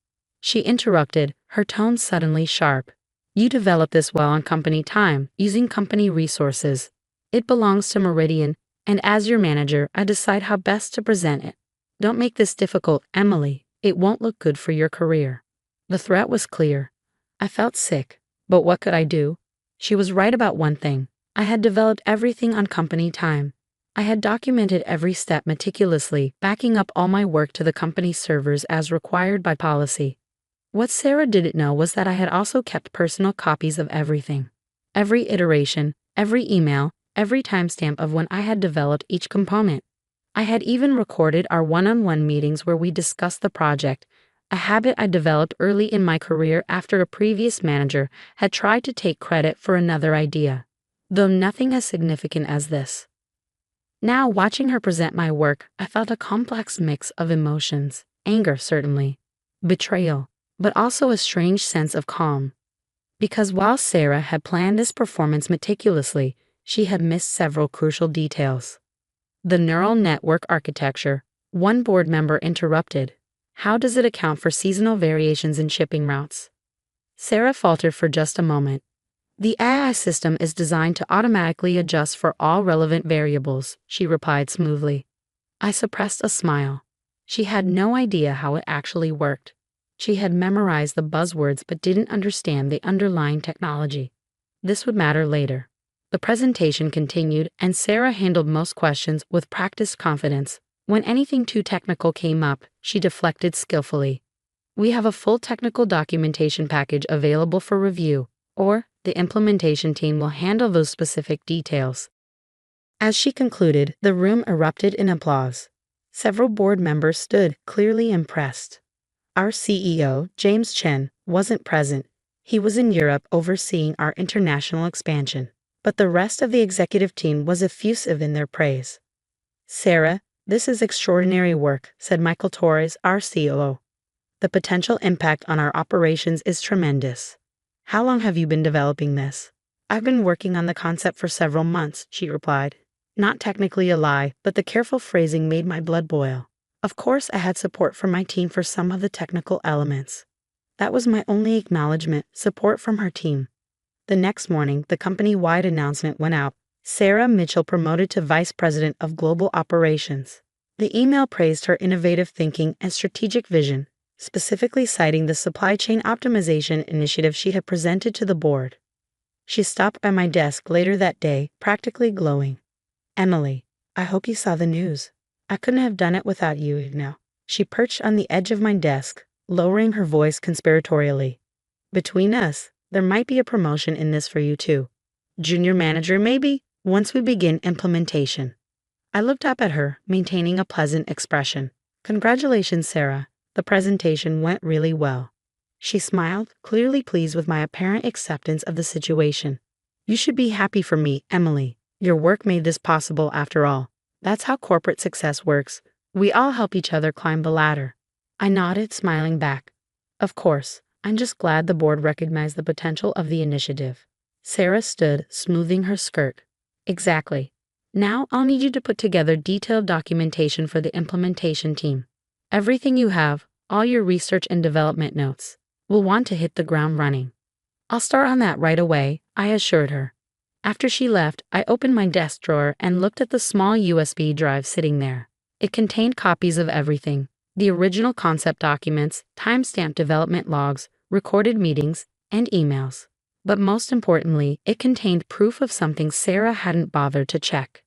She interrupted, her tone suddenly sharp. You developed this well on company time, using company resources. It belongs to Meridian, and as your manager, I decide how best to present it. Don't make this difficult, Emily. It won't look good for your career. The threat was clear. I felt sick, but what could I do? She was right about one thing. I had developed everything on company time. I had documented every step meticulously, backing up all my work to the company's servers as required by policy. What Sarah didn't know was that I had also kept personal copies of everything. Every iteration, every email, every timestamp of when I had developed each component. I had even recorded our one-on-one meetings where we discussed the project, a habit I developed early in my career after a previous manager had tried to take credit for another idea, though nothing as significant as this. Now, watching her present my work, I felt a complex mix of emotions, anger certainly, betrayal, but also a strange sense of calm. Because while Sarah had planned this performance meticulously, she had missed several crucial details. The neural network architecture, one board member interrupted. How does it account for seasonal variations in shipping routes? Sarah faltered for just a moment. The AI system is designed to automatically adjust for all relevant variables, she replied smoothly. I suppressed a smile. She had no idea how it actually worked. She had memorized the buzzwords but didn't understand the underlying technology. This would matter later. The presentation continued, and Sarah handled most questions with practiced confidence. When anything too technical came up, she deflected skillfully. We have a full technical documentation package available for review, or the implementation team will handle those specific details. As she concluded, the room erupted in applause. Several board members stood, clearly impressed. Our CEO, James Chen, wasn't present. He was in Europe overseeing our international expansion. But the rest of the executive team was effusive in their praise. Sarah, this is extraordinary work, said Michael Torres, our COO. The potential impact on our operations is tremendous. How long have you been developing this? I've been working on the concept for several months, she replied. Not technically a lie, but the careful phrasing made my blood boil. Of course, I had support from my team for some of the technical elements. That was my only acknowledgement, support from her team. The next morning, the company-wide announcement went out. Sarah Mitchell promoted to Vice President of Global Operations. The email praised her innovative thinking and strategic vision, specifically citing the supply chain optimization initiative she had presented to the board. She stopped by my desk later that day, practically glowing. Emily, I hope you saw the news. I couldn't have done it without you, Igno. She perched on the edge of my desk, lowering her voice conspiratorially. Between us, there might be a promotion in this for you too. Junior manager maybe, once we begin implementation. I looked up at her, maintaining a pleasant expression. Congratulations, Sarah. The presentation went really well. She smiled, clearly pleased with my apparent acceptance of the situation. You should be happy for me, Emily. Your work made this possible after all. That's how corporate success works. We all help each other climb the ladder. I nodded, smiling back. Of course. I'm just glad the board recognized the potential of the initiative. Sarah stood, smoothing her skirt. Exactly. Now I'll need you to put together detailed documentation for the implementation team. Everything you have, all your research and development notes. We'll want to hit the ground running. I'll start on that right away, I assured her. After she left, I opened my desk drawer and looked at the small USB drive sitting there. It contained copies of everything: the original concept documents, timestamped development logs, recorded meetings, and emails. But most importantly, it contained proof of something Sarah hadn't bothered to check.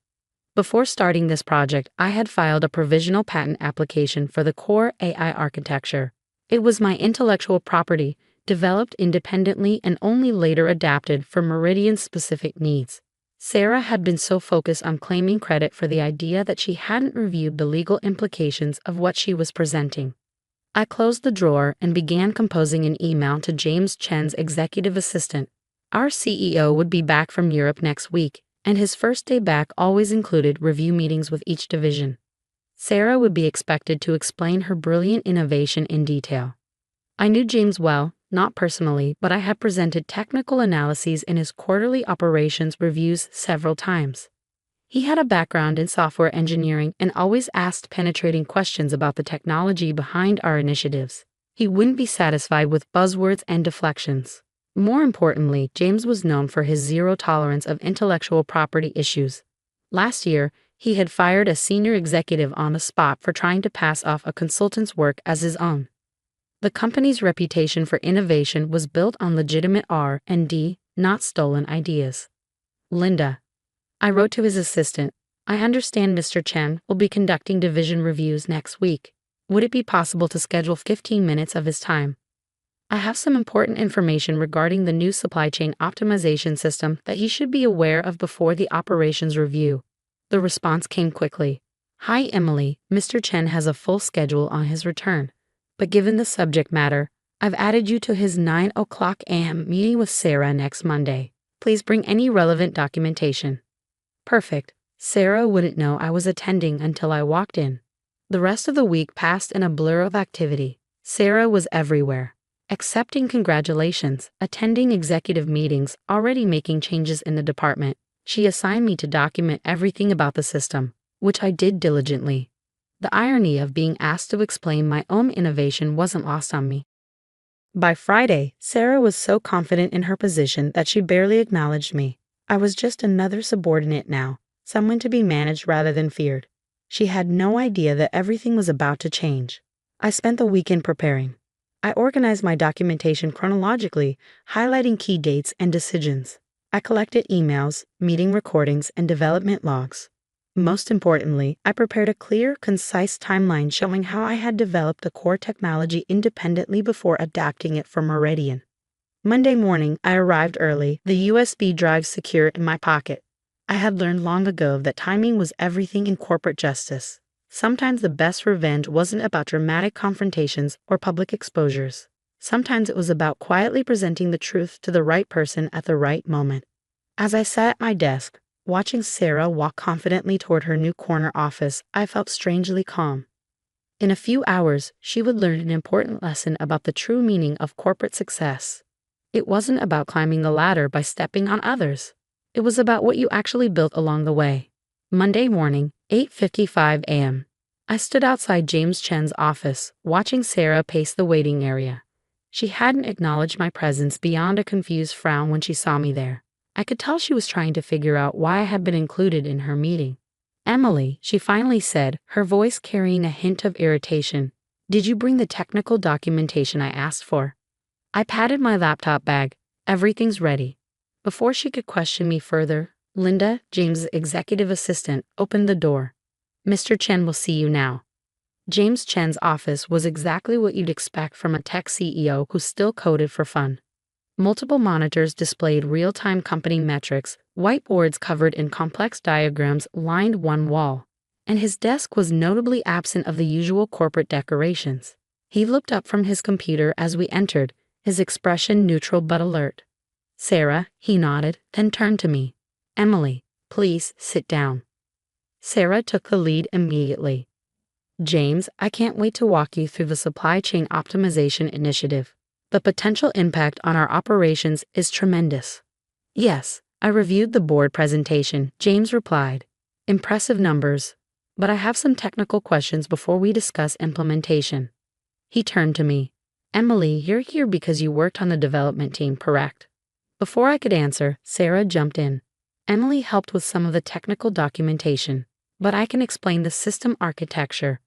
Before starting this project, I had filed a provisional patent application for the core AI architecture. It was my intellectual property, developed independently and only later adapted for Meridian's specific needs. Sarah had been so focused on claiming credit for the idea that she hadn't reviewed the legal implications of what she was presenting. I closed the drawer and began composing an email to James Chen's executive assistant. Our CEO would be back from Europe next week, and his first day back always included review meetings with each division. Sarah would be expected to explain her brilliant innovation in detail. I knew James well, not personally, but I had presented technical analyses in his quarterly operations reviews several times. He had a background in software engineering and always asked penetrating questions about the technology behind our initiatives. He wouldn't be satisfied with buzzwords and deflections. More importantly, James was known for his zero tolerance of intellectual property issues. Last year, he had fired a senior executive on the spot for trying to pass off a consultant's work as his own. The company's reputation for innovation was built on legitimate R&D, not stolen ideas. Linda. I wrote to his assistant. I understand Mr. Chen will be conducting division reviews next week. Would it be possible to schedule 15 minutes of his time? I have some important information regarding the new supply chain optimization system that he should be aware of before the operations review. The response came quickly. Hi Emily, Mr. Chen has a full schedule on his return. But given the subject matter, I've added you to his 9:00 a.m. meeting with Sarah next Monday. Please bring any relevant documentation. Perfect. Sarah wouldn't know I was attending until I walked in. The rest of the week passed in a blur of activity. Sarah was everywhere. Accepting congratulations, attending executive meetings, already making changes in the department. She assigned me to document everything about the system, which I did diligently. The irony of being asked to explain my own innovation wasn't lost on me. By Friday, Sarah was so confident in her position that she barely acknowledged me. I was just another subordinate now, someone to be managed rather than feared. She had no idea that everything was about to change. I spent the weekend preparing. I organized my documentation chronologically, highlighting key dates and decisions. I collected emails, meeting recordings, and development logs. Most importantly, I prepared a clear, concise timeline showing how I had developed the core technology independently before adapting it for Meridian. Monday morning, I arrived early, the USB drive secure in my pocket. I had learned long ago that timing was everything in corporate justice. Sometimes the best revenge wasn't about dramatic confrontations or public exposures. Sometimes it was about quietly presenting the truth to the right person at the right moment. As I sat at my desk, watching Sarah walk confidently toward her new corner office, I felt strangely calm. In a few hours, she would learn an important lesson about the true meaning of corporate success. It wasn't about climbing the ladder by stepping on others. It was about what you actually built along the way. Monday morning, 8:55 a.m. I stood outside James Chen's office, watching Sarah pace the waiting area. She hadn't acknowledged my presence beyond a confused frown when she saw me there. I could tell she was trying to figure out why I had been included in her meeting. Emily, she finally said, her voice carrying a hint of irritation. Did you bring the technical documentation I asked for? I patted my laptop bag. Everything's ready. Before she could question me further, Linda, James' executive assistant, opened the door. Mr. Chen will see you now. James Chen's office was exactly what you'd expect from a tech CEO who still coded for fun. Multiple monitors displayed real-time company metrics, whiteboards covered in complex diagrams lined one wall, and his desk was notably absent of the usual corporate decorations. He looked up from his computer as we entered, his expression neutral but alert. Sarah, he nodded, then turned to me. Emily, please sit down. Sarah took the lead immediately. James, I can't wait to walk you through the supply chain optimization initiative. The potential impact on our operations is tremendous. Yes, I reviewed the board presentation, James replied. Impressive numbers. But I have some technical questions before we discuss implementation. He turned to me. Emily, you're here because you worked on the development team, correct? Before I could answer, Sarah jumped in. Emily helped with some of the technical documentation, but I can explain the system architecture.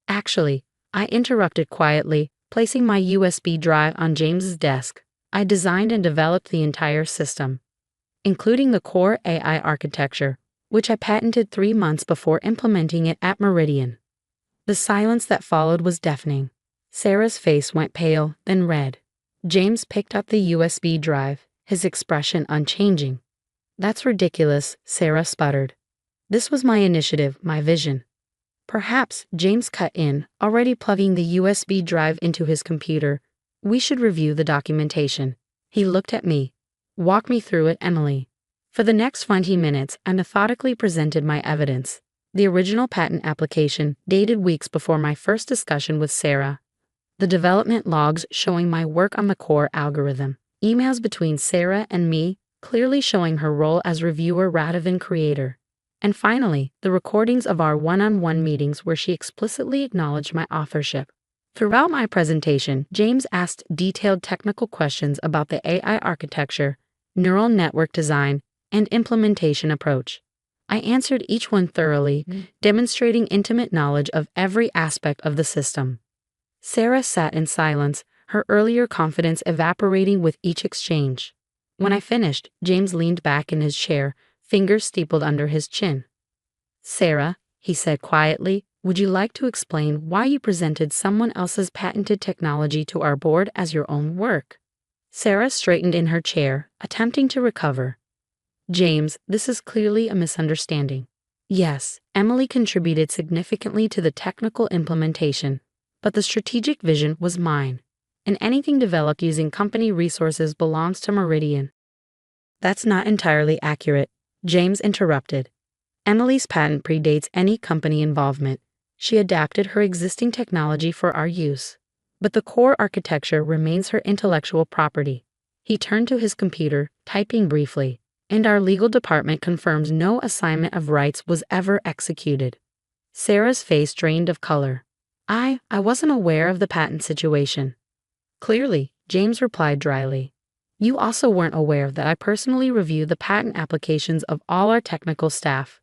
Actually, I interrupted quietly, placing my USB drive on James's desk. I designed and developed the entire system, including the core AI architecture, which I patented 3 months before implementing it at Meridian. The silence that followed was deafening. Sarah's face went pale, then red. James picked up the USB drive, his expression unchanging. That's ridiculous, Sarah sputtered. This was my initiative, my vision. Perhaps, James cut in, already plugging the USB drive into his computer. We should review the documentation. He looked at me. Walk me through it, Emily. For the next 20 minutes, I methodically presented my evidence. The original patent application, dated weeks before my first discussion with Sarah. The development logs showing my work on the core algorithm. Emails between Sarah and me, clearly showing her role as reviewer rather than creator. And finally, the recordings of our one-on-one meetings where she explicitly acknowledged my authorship. Throughout my presentation, James asked detailed technical questions about the AI architecture, neural network design, and implementation approach. I answered each one thoroughly, demonstrating intimate knowledge of every aspect of the system. Sarah sat in silence, her earlier confidence evaporating with each exchange. When I finished, James leaned back in his chair, fingers steepled under his chin. Sarah, he said quietly, would you like to explain why you presented someone else's patented technology to our board as your own work? Sarah straightened in her chair, attempting to recover. James, this is clearly a misunderstanding. Yes, Emily contributed significantly to the technical implementation, but the strategic vision was mine, and anything developed using company resources belongs to Meridian. That's not entirely accurate, James interrupted. Emily's patent predates any company involvement. She adapted her existing technology for our use, but the core architecture remains her intellectual property. He turned to his computer, typing briefly, and our legal department confirms no assignment of rights was ever executed. Sarah's face drained of color. I wasn't aware of the patent situation. Clearly, James replied dryly. You also weren't aware that I personally reviewed the patent applications of all our technical staff.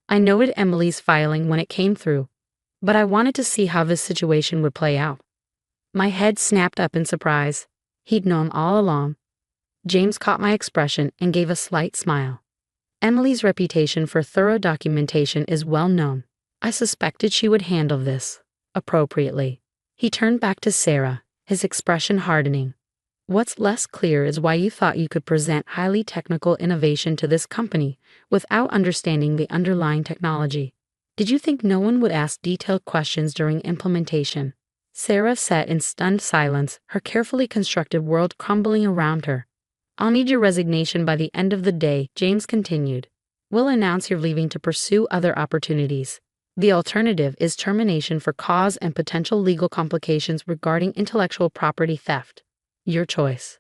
I noted Emily's filing when it came through, but I wanted to see how this situation would play out. My head snapped up in surprise. He'd known all along. James caught my expression and gave a slight smile. Emily's reputation for thorough documentation is well known. I suspected she would handle this appropriately. He turned back to Sarah, his expression hardening. What's less clear is why you thought you could present highly technical innovation to this company without understanding the underlying technology. Did you think no one would ask detailed questions during implementation? Sarah sat in stunned silence, her carefully constructed world crumbling around her. I'll need your resignation by the end of the day, James continued. We'll announce you're leaving to pursue other opportunities. The alternative is termination for cause and potential legal complications regarding intellectual property theft. Your choice.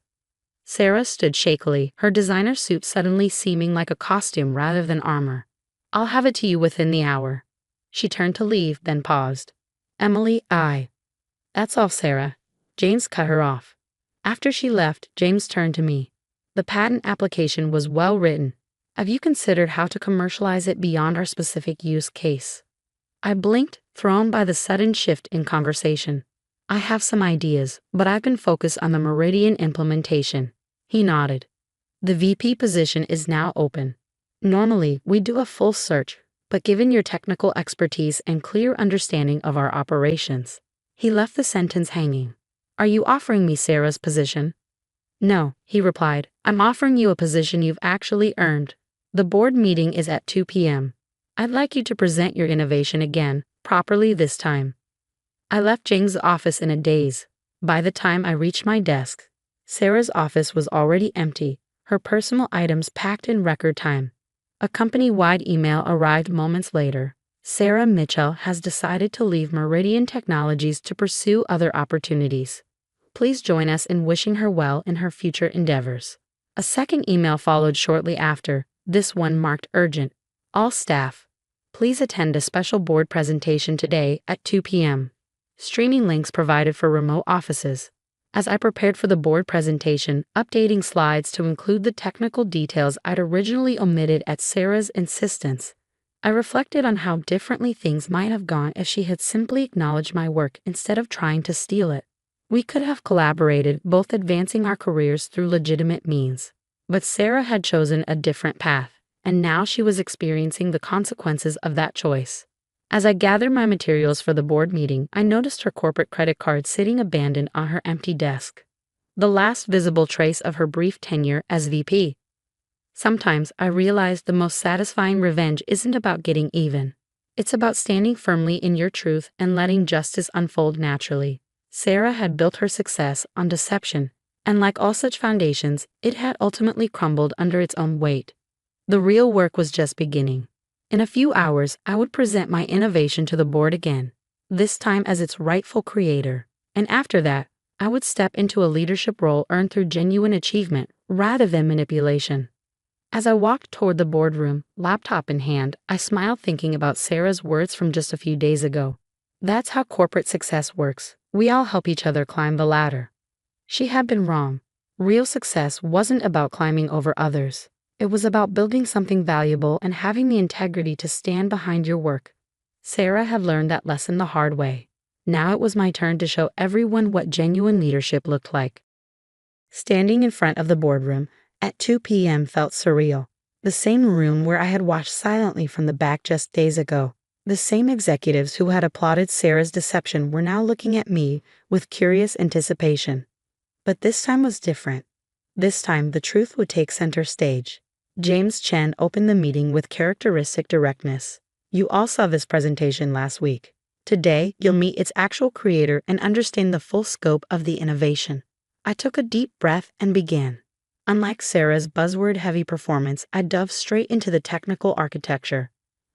Sarah stood shakily, her designer suit suddenly seeming like a costume rather than armor. I'll have it to you within the hour. She turned to leave, then paused. Emily, That's all, Sarah. James cut her off. After she left, James turned to me. The patent application was well written. Have you considered how to commercialize it beyond our specific use case? I blinked, thrown by the sudden shift in conversation. I have some ideas, but I've been focused on the Meridian implementation. He nodded. The VP position is now open. Normally, we do a full search, but given your technical expertise and clear understanding of our operations. He left the sentence hanging. Are you offering me Sarah's position? No, he replied. I'm offering you a position you've actually earned. The board meeting is at 2 p.m. I'd like you to present your innovation again, properly this time. I left James' office in a daze. By the time I reached my desk, Sarah's office was already empty, her personal items packed in record time. A company-wide email arrived moments later. Sarah Mitchell has decided to leave Meridian Technologies to pursue other opportunities. Please join us in wishing her well in her future endeavors. A second email followed shortly after, this one marked urgent. All staff, please attend a special board presentation today at 2 p.m. Streaming links provided for remote offices. As I prepared for the board presentation, updating slides to include the technical details I'd originally omitted at Sarah's insistence, I reflected on how differently things might have gone if she had simply acknowledged my work instead of trying to steal it. We could have collaborated, both advancing our careers through legitimate means. But Sarah had chosen a different path, and now she was experiencing the consequences of that choice. As I gathered my materials for the board meeting, I noticed her corporate credit card sitting abandoned on her empty desk, the last visible trace of her brief tenure as VP. Sometimes I realized the most satisfying revenge isn't about getting even. It's about standing firmly in your truth and letting justice unfold naturally. Sarah had built her success on deception, and like all such foundations, it had ultimately crumbled under its own weight. The real work was just beginning. In a few hours, I would present my innovation to the board again, this time as its rightful creator. And after that, I would step into a leadership role earned through genuine achievement rather than manipulation. As I walked toward the boardroom, laptop in hand, I smiled thinking about Sarah's words from just a few days ago. That's how corporate success works. We all help each other climb the ladder. She had been wrong. Real success wasn't about climbing over others. It was about building something valuable and having the integrity to stand behind your work. Sarah had learned that lesson the hard way. Now it was my turn to show everyone what genuine leadership looked like. Standing in front of the boardroom at 2 p.m. felt surreal. The same room where I had watched silently from the back just days ago. The same executives who had applauded Sarah's deception were now looking at me with curious anticipation. But this time was different. This time the truth would take center stage. James Chen opened the meeting with characteristic directness. You all saw this presentation last week. Today, you'll meet its actual creator and understand the full scope of the innovation. I took a deep breath and began. Unlike Sarah's buzzword-heavy performance, I dove straight into the technical architecture.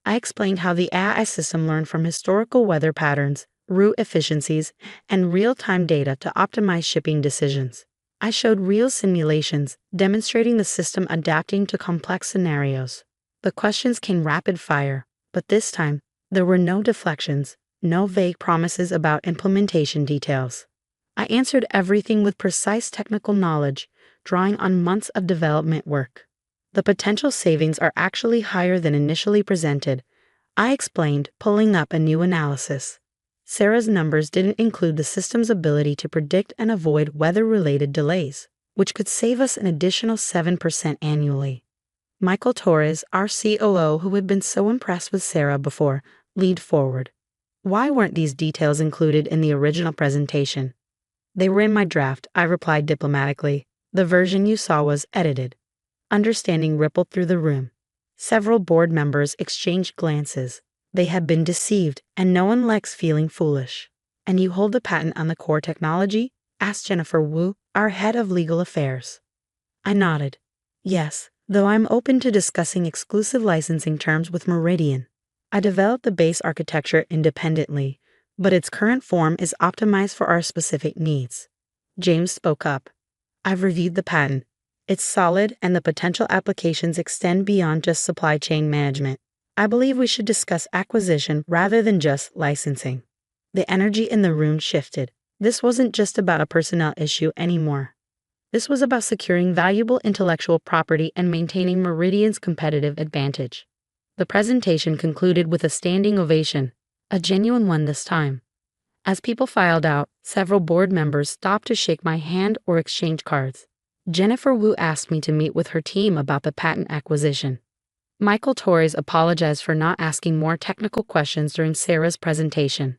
I explained how the AI system learned from historical weather patterns, route efficiencies, and real-time data to optimize shipping decisions. I showed real simulations, demonstrating the system adapting to complex scenarios. The questions came rapid fire, but this time, there were no deflections, no vague promises about implementation details. I answered everything with precise technical knowledge, drawing on months of development work. The potential savings are actually higher than initially presented, I explained, pulling up a new analysis. Sarah's numbers didn't include the system's ability to predict and avoid weather-related delays, which could save us an additional 7% annually. Michael Torres, our COO, who had been so impressed with Sarah before, leaned forward. Why weren't these details included in the original presentation? They were in my draft, I replied diplomatically. The version you saw was edited. Understanding rippled through the room. Several board members exchanged glances. They had been deceived, and no one likes feeling foolish. And you hold the patent on the core technology? Asked Jennifer Wu, our head of legal affairs. I nodded. Yes, though I'm open to discussing exclusive licensing terms with Meridian. I developed the base architecture independently, but its current form is optimized for our specific needs. James spoke up. I've reviewed the patent. It's solid, and the potential applications extend beyond just supply chain management. I believe we should discuss acquisition rather than just licensing. The energy in the room shifted. This wasn't just about a personnel issue anymore. This was about securing valuable intellectual property and maintaining Meridian's competitive advantage. The presentation concluded with a standing ovation, a genuine one this time. As people filed out, several board members stopped to shake my hand or exchange cards. Jennifer Wu asked me to meet with her team about the patent acquisition. Michael Torres apologized for not asking more technical questions during Sarah's presentation.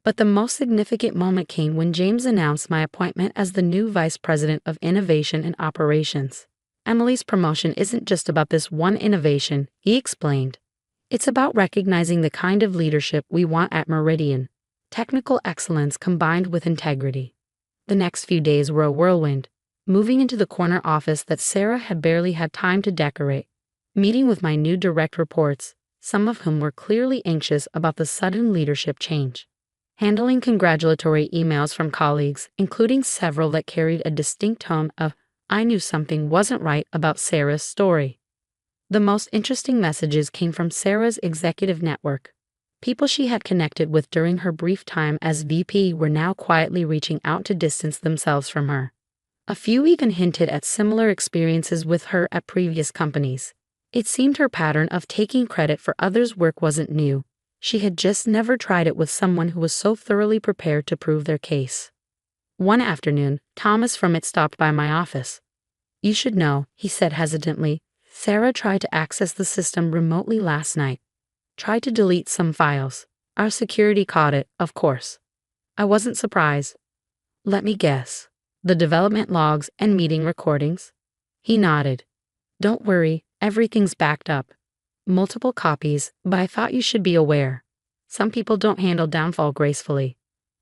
But the most significant moment came when James announced my appointment as the new Vice President of Innovation and Operations. Emily's promotion isn't just about this one innovation, he explained. It's about recognizing the kind of leadership we want at Meridian, technical excellence combined with integrity. The next few days were a whirlwind, moving into the corner office that Sarah had barely had time to decorate. Meeting with my new direct reports, some of whom were clearly anxious about the sudden leadership change. Handling congratulatory emails from colleagues, including several that carried a distinct tone of I knew something wasn't right about Sarah's story. The most interesting messages came from Sarah's executive network. People she had connected with during her brief time as VP were now quietly reaching out to distance themselves from her. A few even hinted at similar experiences with her at previous companies. It seemed her pattern of taking credit for others' work wasn't new. She had just never tried it with someone who was so thoroughly prepared to prove their case. One afternoon, Thomas from It stopped by my office. "You should know," he said hesitantly. "Sarah tried to access the system remotely last night. Tried to delete some files. Our security caught it, of course." I wasn't surprised. "Let me guess. The development logs and meeting recordings?" He nodded. "Don't worry, everything's backed up. Multiple copies, but I thought you should be aware. Some people don't handle downfall gracefully."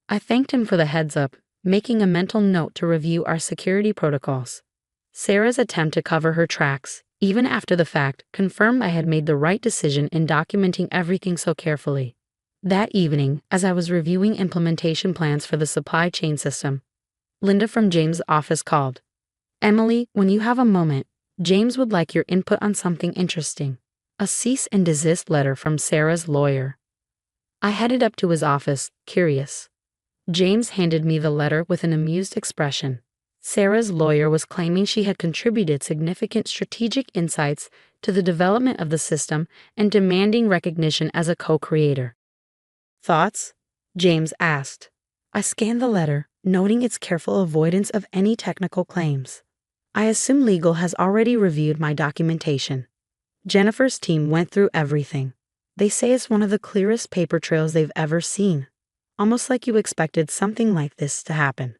I thanked him for the heads up, making a mental note to review our security protocols. Sarah's attempt to cover her tracks, even after the fact, confirmed I had made the right decision in documenting everything so carefully. That evening, as I was reviewing implementation plans for the supply chain system, Linda from James' office called. "Emily, when you have a moment, James would like your input on something interesting. A cease and desist letter from Sarah's lawyer." I headed up to his office, curious. James handed me the letter with an amused expression. Sarah's lawyer was claiming she had contributed significant strategic insights to the development of the system and demanding recognition as a co-creator. "Thoughts?" James asked. I scanned the letter, noting its careful avoidance of any technical claims. "I assume legal has already reviewed my documentation. Jennifer's team went through everything. They say it's one of the clearest paper trails they've ever seen. Almost like you expected something like this to happen."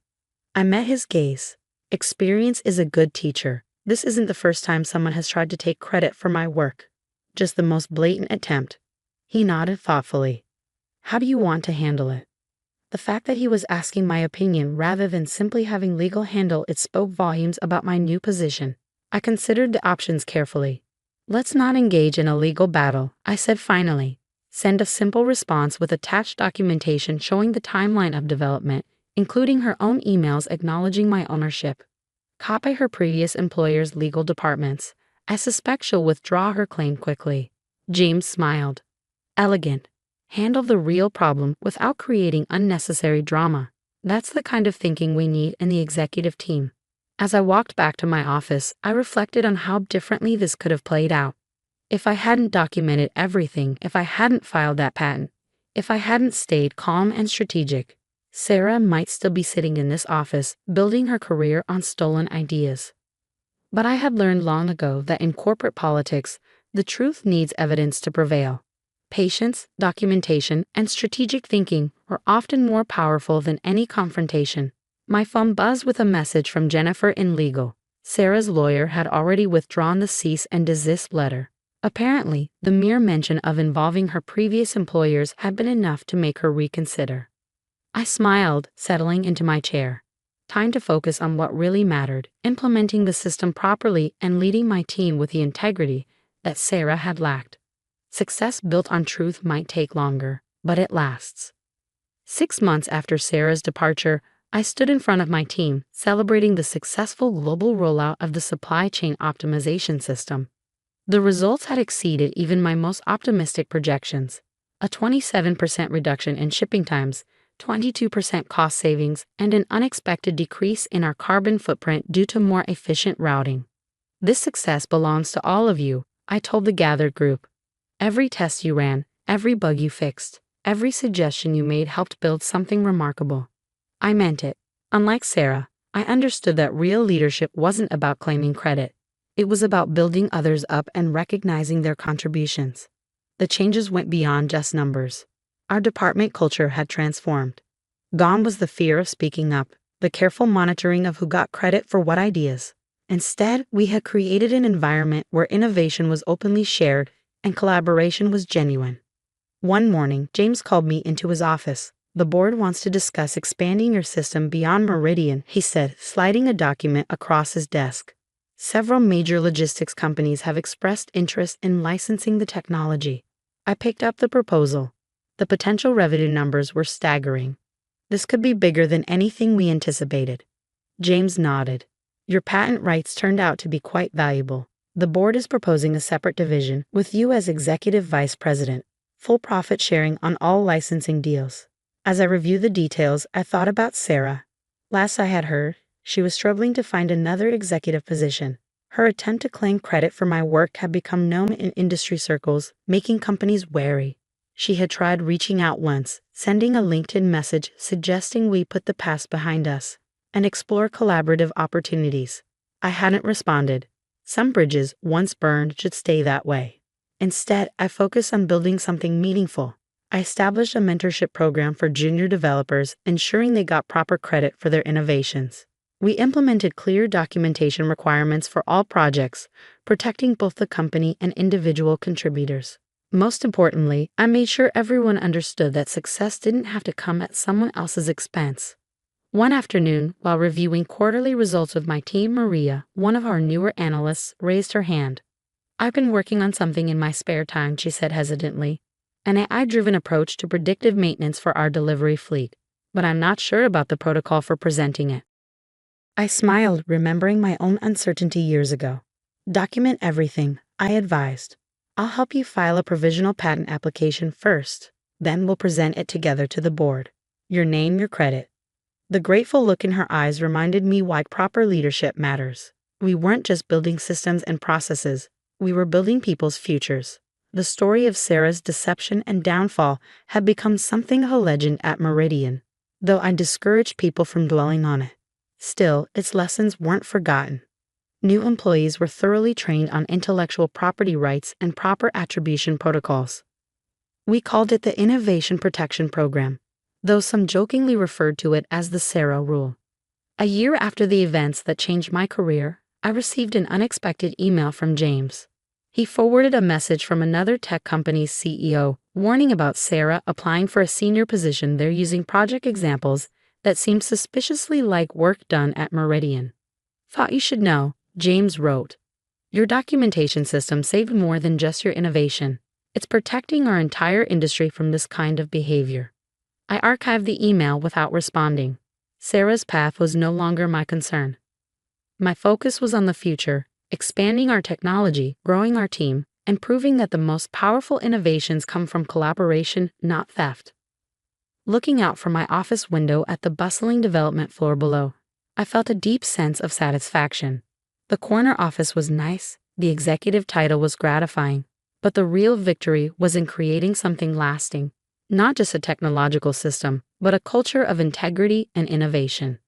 I met his gaze. Experience is a good teacher. This isn't the first time someone has tried to take credit for my work. Just the most blatant attempt. He nodded thoughtfully. "How do you want to handle it?" The fact that he was asking my opinion rather than simply having legal handle it spoke volumes about my new position. I considered the options carefully. "Let's not engage in a legal battle," I said finally. "Send a simple response with attached documentation showing the timeline of development, including her own emails acknowledging my ownership. Copy her previous employer's legal departments. I suspect she'll withdraw her claim quickly." James smiled. "Elegant. Handle the real problem without creating unnecessary drama. That's the kind of thinking we need in the executive team." As I walked back to my office, I reflected on how differently this could have played out. If I hadn't documented everything, if I hadn't filed that patent, if I hadn't stayed calm and strategic, Sarah might still be sitting in this office, building her career on stolen ideas. But I had learned long ago that in corporate politics, the truth needs evidence to prevail. Patience, documentation, and strategic thinking were often more powerful than any confrontation. My phone buzzed with a message from Jennifer in legal. Sarah's lawyer had already withdrawn the cease and desist letter. Apparently, the mere mention of involving her previous employers had been enough to make her reconsider. I smiled, settling into my chair. Time to focus on what really mattered, implementing the system properly and leading my team with the integrity that Sarah had lacked. Success built on truth might take longer, but it lasts. 6 months after Sarah's departure, I stood in front of my team, celebrating the successful global rollout of the supply chain optimization system. The results had exceeded even my most optimistic projections. A 27% reduction in shipping times, 22% cost savings, and an unexpected decrease in our carbon footprint due to more efficient routing. "This success belongs to all of you," I told the gathered group. "Every test you ran, every bug you fixed, every suggestion you made helped build something remarkable." I meant it. Unlike Sarah, I understood that real leadership wasn't about claiming credit. It was about building others up and recognizing their contributions. The changes went beyond just numbers. Our department culture had transformed. Gone was the fear of speaking up, the careful monitoring of who got credit for what ideas. Instead, we had created an environment where innovation was openly shared and collaboration was genuine. One morning, James called me into his office. "The board wants to discuss expanding your system beyond Meridian," he said, sliding a document across his desk. "Several major logistics companies have expressed interest in licensing the technology." I picked up the proposal. The potential revenue numbers were staggering. This could be bigger than anything we anticipated. James nodded. Your patent rights turned out to be quite valuable. The board is proposing a separate division, with you as executive vice president, full profit sharing on all licensing deals. As I review the details, I thought about Sarah. Last I had heard, she was struggling to find another executive position. Her attempt to claim credit for my work had become known in industry circles, making companies wary. She had tried reaching out once, sending a LinkedIn message suggesting we put the past behind us and explore collaborative opportunities. I hadn't responded. Some bridges, once burned, should stay that way. Instead, I focused on building something meaningful. I established a mentorship program for junior developers, ensuring they got proper credit for their innovations. We implemented clear documentation requirements for all projects, protecting both the company and individual contributors. Most importantly, I made sure everyone understood that success didn't have to come at someone else's expense. One afternoon, while reviewing quarterly results with my team, Maria, one of our newer analysts, raised her hand. "I've been working on something in my spare time," she said hesitantly. "An AI-driven approach to predictive maintenance for our delivery fleet, but I'm not sure about the protocol for presenting it." I smiled, remembering my own uncertainty years ago. "Document everything," I advised. "I'll help you file a provisional patent application first, then we'll present it together to the board. Your name, your credit." The grateful look in her eyes reminded me why proper leadership matters. We weren't just building systems and processes, we were building people's futures. The story of Sarah's deception and downfall had become something of a legend at Meridian, though I discouraged people from dwelling on it. Still, its lessons weren't forgotten. New employees were thoroughly trained on intellectual property rights and proper attribution protocols. We called it the Innovation Protection Program, though some jokingly referred to it as the Sarah Rule. A year after the events that changed my career, I received an unexpected email from James. He forwarded a message from another tech company's CEO, warning about Sarah applying for a senior position there using project examples that seemed suspiciously like work done at Meridian. "Thought you should know," James wrote. "Your documentation system saved more than just your innovation. It's protecting our entire industry from this kind of behavior." I archived the email without responding. Sarah's path was no longer my concern. My focus was on the future, expanding our technology, growing our team, and proving that the most powerful innovations come from collaboration, not theft. Looking out from my office window at the bustling development floor below, I felt a deep sense of satisfaction. The corner office was nice, the executive title was gratifying, but the real victory was in creating something lasting, not just a technological system, but a culture of integrity and innovation.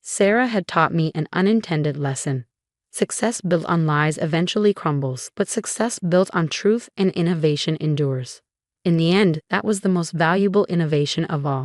Sarah had taught me an unintended lesson. Success built on lies eventually crumbles, but success built on truth and innovation endures. In the end, that was the most valuable innovation of all.